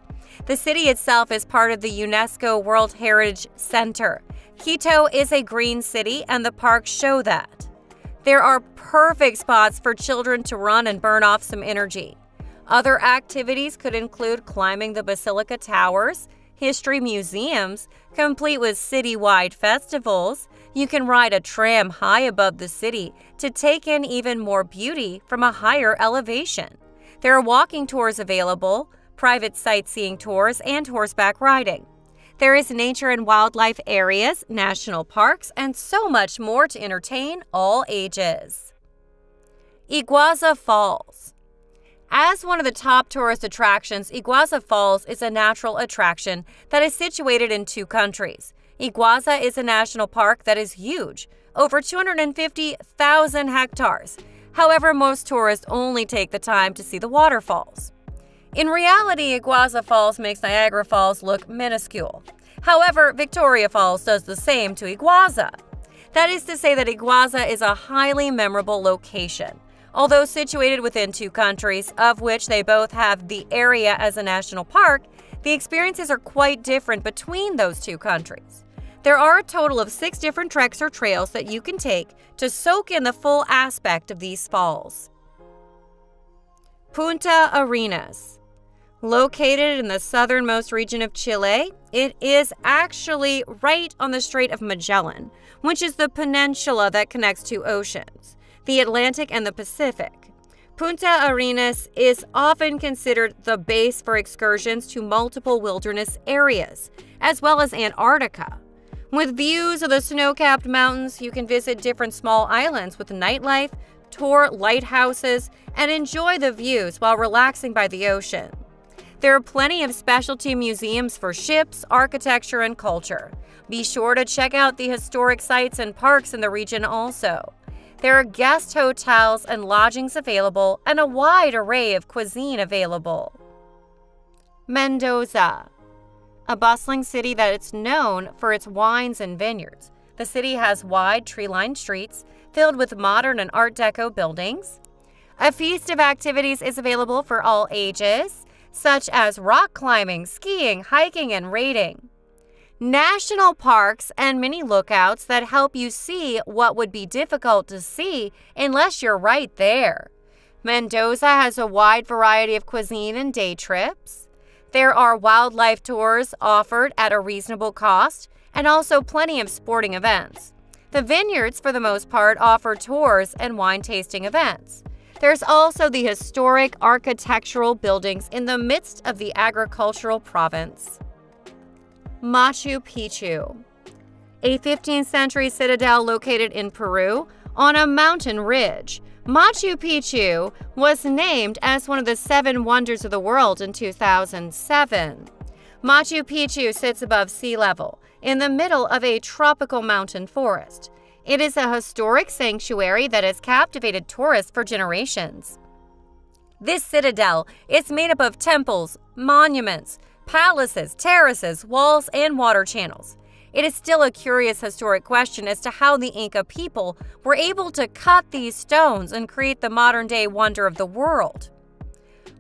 The city itself is part of the UNESCO World Heritage Center. Quito is a green city, and the parks show that. There are perfect spots for children to run and burn off some energy. Other activities could include climbing the Basilica Towers, history museums, complete with city-wide festivals. You can ride a tram high above the city to take in even more beauty from a higher elevation. There are walking tours available, private sightseeing tours, and horseback riding. There is nature and wildlife areas, national parks, and so much more to entertain all ages. Iguazu Falls. As one of the top tourist attractions, Iguazu Falls is a natural attraction that is situated in 2 countries. Iguazu is a national park that is huge, over 250,000 hectares. However, most tourists only take the time to see the waterfalls. In reality, Iguazu Falls makes Niagara Falls look minuscule. However, Victoria Falls does the same to Iguazu. That is to say that Iguazu is a highly memorable location. Although situated within 2 countries, of which they both have the area as a national park, the experiences are quite different between those 2 countries. There are a total of 6 different treks or trails that you can take to soak in the full aspect of these falls. Punta Arenas. Located in the southernmost region of Chile, it is actually right on the Strait of Magellan, which is the peninsula that connects 2 oceans, the Atlantic and the Pacific. Punta Arenas is often considered the base for excursions to multiple wilderness areas, as well as Antarctica. With views of the snow-capped mountains, you can visit different small islands with nightlife, tour lighthouses, and enjoy the views while relaxing by the ocean. There are plenty of specialty museums for ships, architecture, and culture. Be sure to check out the historic sites and parks in the region also. There are guest hotels and lodgings available, and a wide array of cuisine available. Mendoza. A bustling city that is known for its wines and vineyards. The city has wide tree-lined streets filled with modern and Art Deco buildings. A feast of activities is available for all ages, such as rock climbing, skiing, hiking, and raiding. National parks and mini lookouts that help you see what would be difficult to see unless you're right there. Mendoza has a wide variety of cuisine and day trips. There are wildlife tours offered at a reasonable cost, and also plenty of sporting events. The vineyards, for the most part, offer tours and wine tasting events. There's also the historic architectural buildings in the midst of the agricultural province. Machu Picchu. A 15th century citadel located in Peru on a mountain ridge. Machu Picchu was named as one of the 7 wonders of the world in 2007. Machu Picchu sits above sea level in the middle of a tropical mountain forest. It is a historic sanctuary that has captivated tourists for generations. This citadel is made up of temples, monuments, palaces, terraces, walls, and water channels. It is still a curious historic question as to how the Inca people were able to cut these stones and create the modern-day wonder of the world.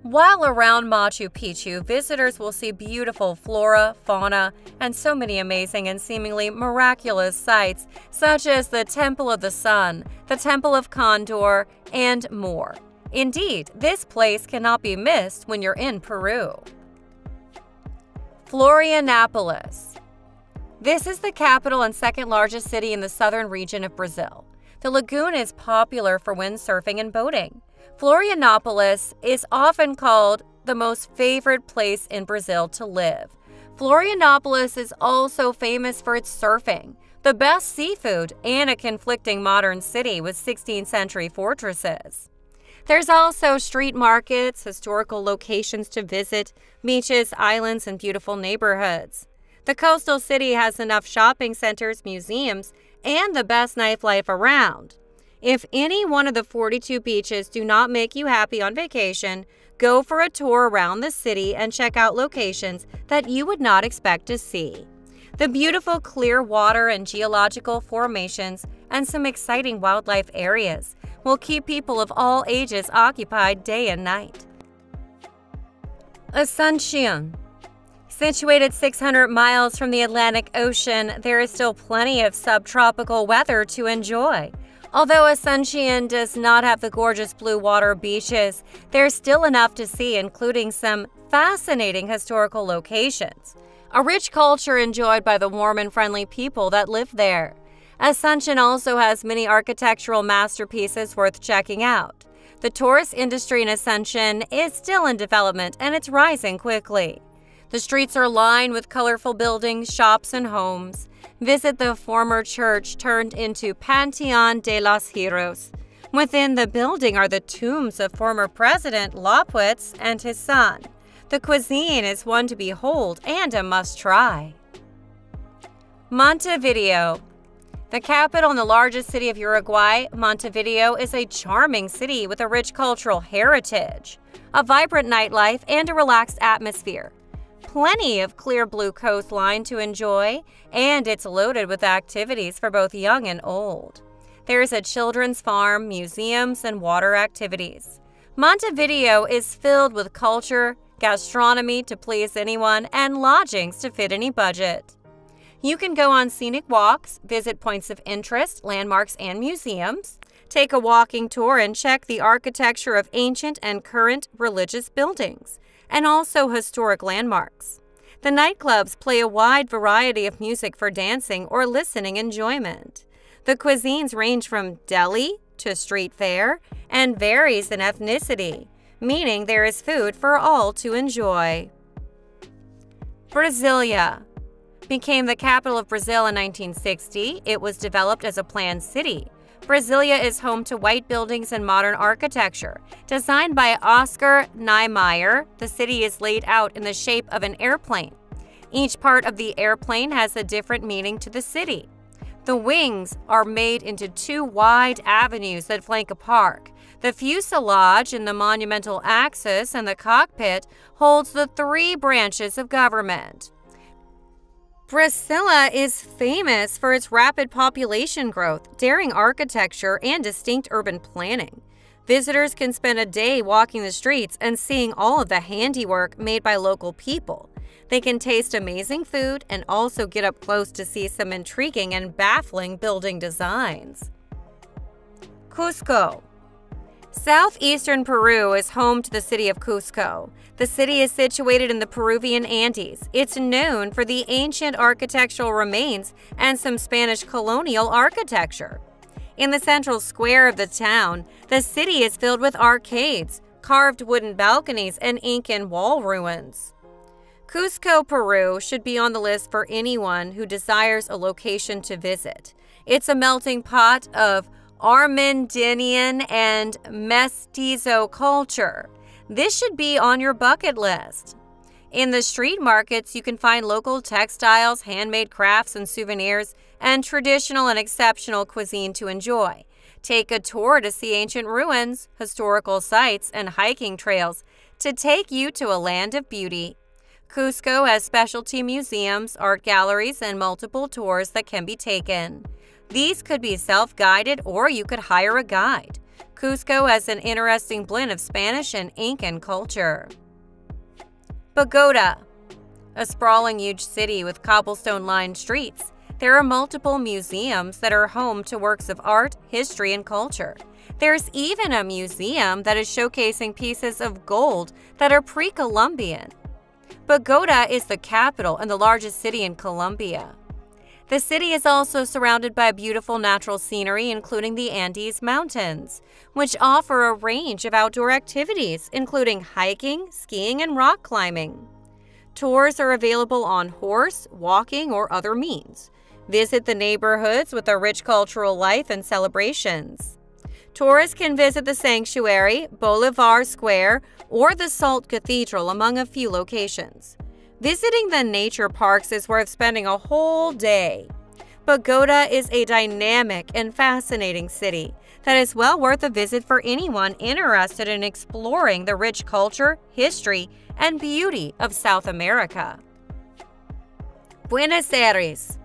While around Machu Picchu, visitors will see beautiful flora, fauna, and so many amazing and seemingly miraculous sights, such as the Temple of the Sun, the Temple of Condor, and more. Indeed, this place cannot be missed when you're in Peru. Florianopolis. This is the capital and second largest city in the southern region of Brazil. The lagoon is popular for windsurfing and boating. Florianopolis is often called the most favorite place in Brazil to live. Florianopolis is also famous for its surfing, the best seafood, and a conflicting modern city with 16th century fortresses. There's also street markets, historical locations to visit, beaches, islands, and beautiful neighborhoods. The coastal city has enough shopping centers, museums, and the best nightlife around. If any one of the 42 beaches do not make you happy on vacation, go for a tour around the city and check out locations that you would not expect to see. The beautiful clear water and geological formations and some exciting wildlife areas will keep people of all ages occupied day and night. Asuncion. Situated 600 miles from the Atlantic Ocean, there is still plenty of subtropical weather to enjoy. Although Asuncion does not have the gorgeous blue water beaches, there's still enough to see, including some fascinating historical locations. a rich culture enjoyed by the warm and friendly people that live there. Asunción also has many architectural masterpieces worth checking out. The tourist industry in Asunción is still in development and it's rising quickly. The streets are lined with colorful buildings, shops, and homes. Visit the former church turned into Panteón de los Heroes. Within the building are the tombs of former President López and his son. The cuisine is one to behold and a must-try. Montevideo. The capital and the largest city of Uruguay, Montevideo is a charming city with a rich cultural heritage, a vibrant nightlife, and a relaxed atmosphere. Plenty of clear blue coastline to enjoy, and it's loaded with activities for both young and old. There's a children's farm, museums, and water activities. Montevideo is filled with culture, gastronomy to please anyone, and lodgings to fit any budget. You can go on scenic walks, visit points of interest, landmarks, and museums, take a walking tour and check the architecture of ancient and current religious buildings, and also historic landmarks. The nightclubs play a wide variety of music for dancing or listening enjoyment. The cuisines range from deli to street fare and varies in ethnicity, meaning there is food for all to enjoy. Brasilia became the capital of Brazil in 1960. It was developed as a planned city. Brasilia is home to white buildings and modern architecture. Designed by Oscar Niemeyer, the city is laid out in the shape of an airplane. Each part of the airplane has a different meaning to the city. The wings are made into two wide avenues that flank a park. The fuselage in the monumental axis and the cockpit holds the three branches of government. Brasilia is famous for its rapid population growth, daring architecture, and distinct urban planning. Visitors can spend a day walking the streets and seeing all of the handiwork made by local people. They can taste amazing food and also get up close to see some intriguing and baffling building designs. Cusco. Southeastern Peru is home to the city of Cusco. The city is situated in the Peruvian Andes. It's known for the ancient architectural remains and some Spanish colonial architecture. In the central square of the town, the city is filled with arcades, carved wooden balconies, and Incan wall ruins. Cusco, Peru should be on the list for anyone who desires a location to visit. It's a melting pot of Armenian and Mestizo culture. This should be on your bucket list. In the street markets, you can find local textiles, handmade crafts and souvenirs, and traditional and exceptional cuisine to enjoy. Take a tour to see ancient ruins, historical sites, and hiking trails to take you to a land of beauty. Cusco has specialty museums, art galleries, and multiple tours that can be taken. These could be self-guided or you could hire a guide. Cusco has an interesting blend of Spanish and Incan culture. Bogota, a sprawling huge city with cobblestone-lined streets. There are multiple museums that are home to works of art, history, and culture. There's even a museum that is showcasing pieces of gold that are pre-Columbian. Bogota is the capital and the largest city in Colombia. The city is also surrounded by beautiful natural scenery, including the Andes Mountains, which offer a range of outdoor activities, including hiking, skiing, and rock climbing. Tours are available on horse, walking, or other means. Visit the neighborhoods with a rich cultural life and celebrations. Tourists can visit the sanctuary, Bolivar Square, or the Salt Cathedral, among a few locations. Visiting the nature parks is worth spending a whole day. Bogota is a dynamic and fascinating city that is well worth a visit for anyone interested in exploring the rich culture, history, and beauty of South America. Buenos Aires.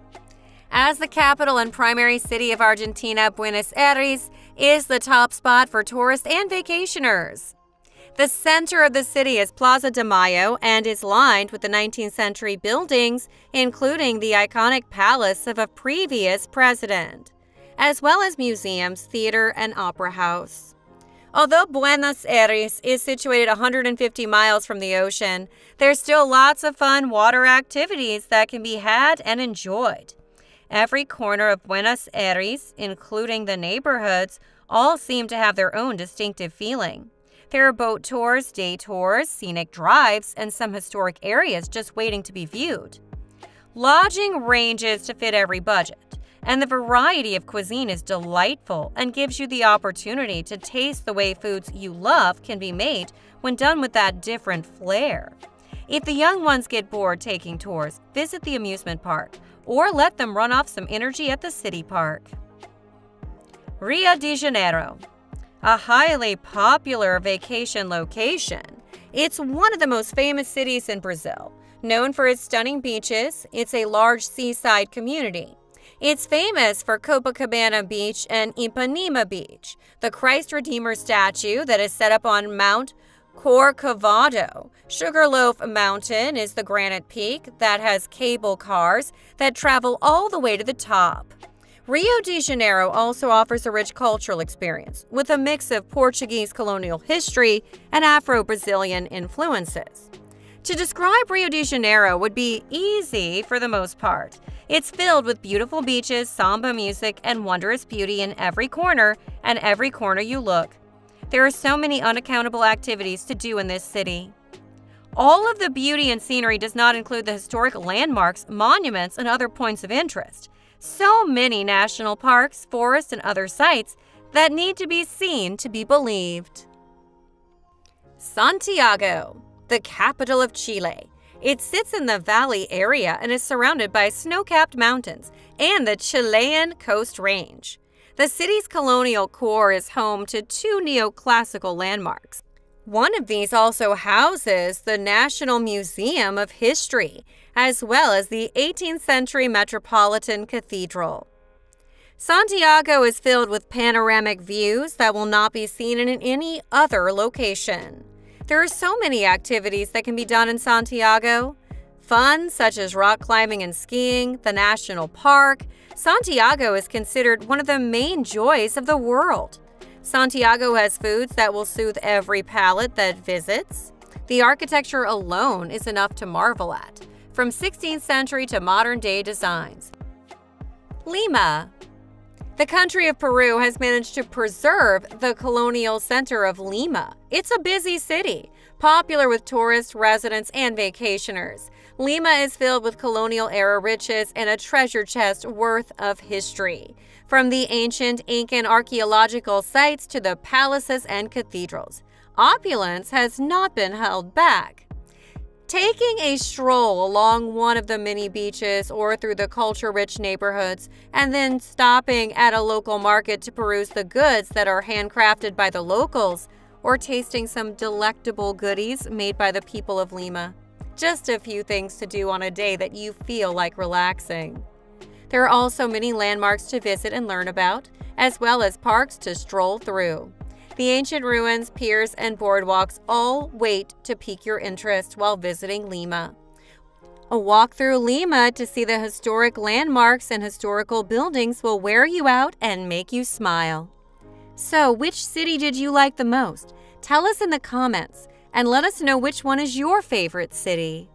As the capital and primary city of Argentina, Buenos Aires is the top spot for tourists and vacationers. The center of the city is Plaza de Mayo and is lined with the 19th century buildings, including the iconic palace of a previous president, as well as museums, theater, and opera house. Although Buenos Aires is situated 150 miles from the ocean, there's still lots of fun water activities that can be had and enjoyed. Every corner of Buenos Aires, including the neighborhoods, all seem to have their own distinctive feeling. There are boat tours, day tours, scenic drives, and some historic areas just waiting to be viewed. Lodging ranges to fit every budget, and the variety of cuisine is delightful and gives you the opportunity to taste the way foods you love can be made when done with that different flair. If the young ones get bored taking tours, visit the amusement park or let them run off some energy at the city park. Rio de Janeiro, a highly popular vacation location. It's one of the most famous cities in Brazil. Known for its stunning beaches, it's a large seaside community. It's famous for Copacabana Beach and Ipanema Beach, the Christ Redeemer statue that is set up on Mount Corcovado. Sugarloaf Mountain is the granite peak that has cable cars that travel all the way to the top. Rio de Janeiro also offers a rich cultural experience with a mix of Portuguese colonial history and Afro-Brazilian influences. To describe Rio de Janeiro would be easy for the most part. It's filled with beautiful beaches, samba music, and wondrous beauty in every corner and every corner you look. There are so many unaccountable activities to do in this city. All of the beauty and scenery does not include the historic landmarks, monuments, and other points of interest. So many national parks, forests, and other sites that need to be seen to be believed. Santiago, the capital of Chile. It sits in the valley area and is surrounded by snow-capped mountains and the Chilean Coast Range. The city's colonial core is home to two neoclassical landmarks. One of these also houses the National Museum of History, as well as the 18th century Metropolitan Cathedral. Santiago is filled with panoramic views that will not be seen in any other location. There are so many activities that can be done in Santiago. Fun, such as rock climbing and skiing, the national park. Santiago is considered one of the main joys of the world. Santiago has foods that will soothe every palate that visits. The architecture alone is enough to marvel at, from 16th century to modern-day designs. Lima. The country of Peru has managed to preserve the colonial center of Lima. It's a busy city, popular with tourists, residents, and vacationers. Lima is filled with colonial-era riches and a treasure chest worth of history. From the ancient Incan archaeological sites to the palaces and cathedrals, opulence has not been held back. Taking a stroll along one of the many beaches or through the culture-rich neighborhoods and then stopping at a local market to peruse the goods that are handcrafted by the locals or tasting some delectable goodies made by the people of Lima. Just a few things to do on a day that you feel like relaxing. There are also many landmarks to visit and learn about, as well as parks to stroll through. The ancient ruins, piers, and boardwalks all wait to pique your interest while visiting Lima. A walk through Lima to see the historic landmarks and historical buildings will wear you out and make you smile. So, which city did you like the most? Tell us in the comments and let us know which one is your favorite city.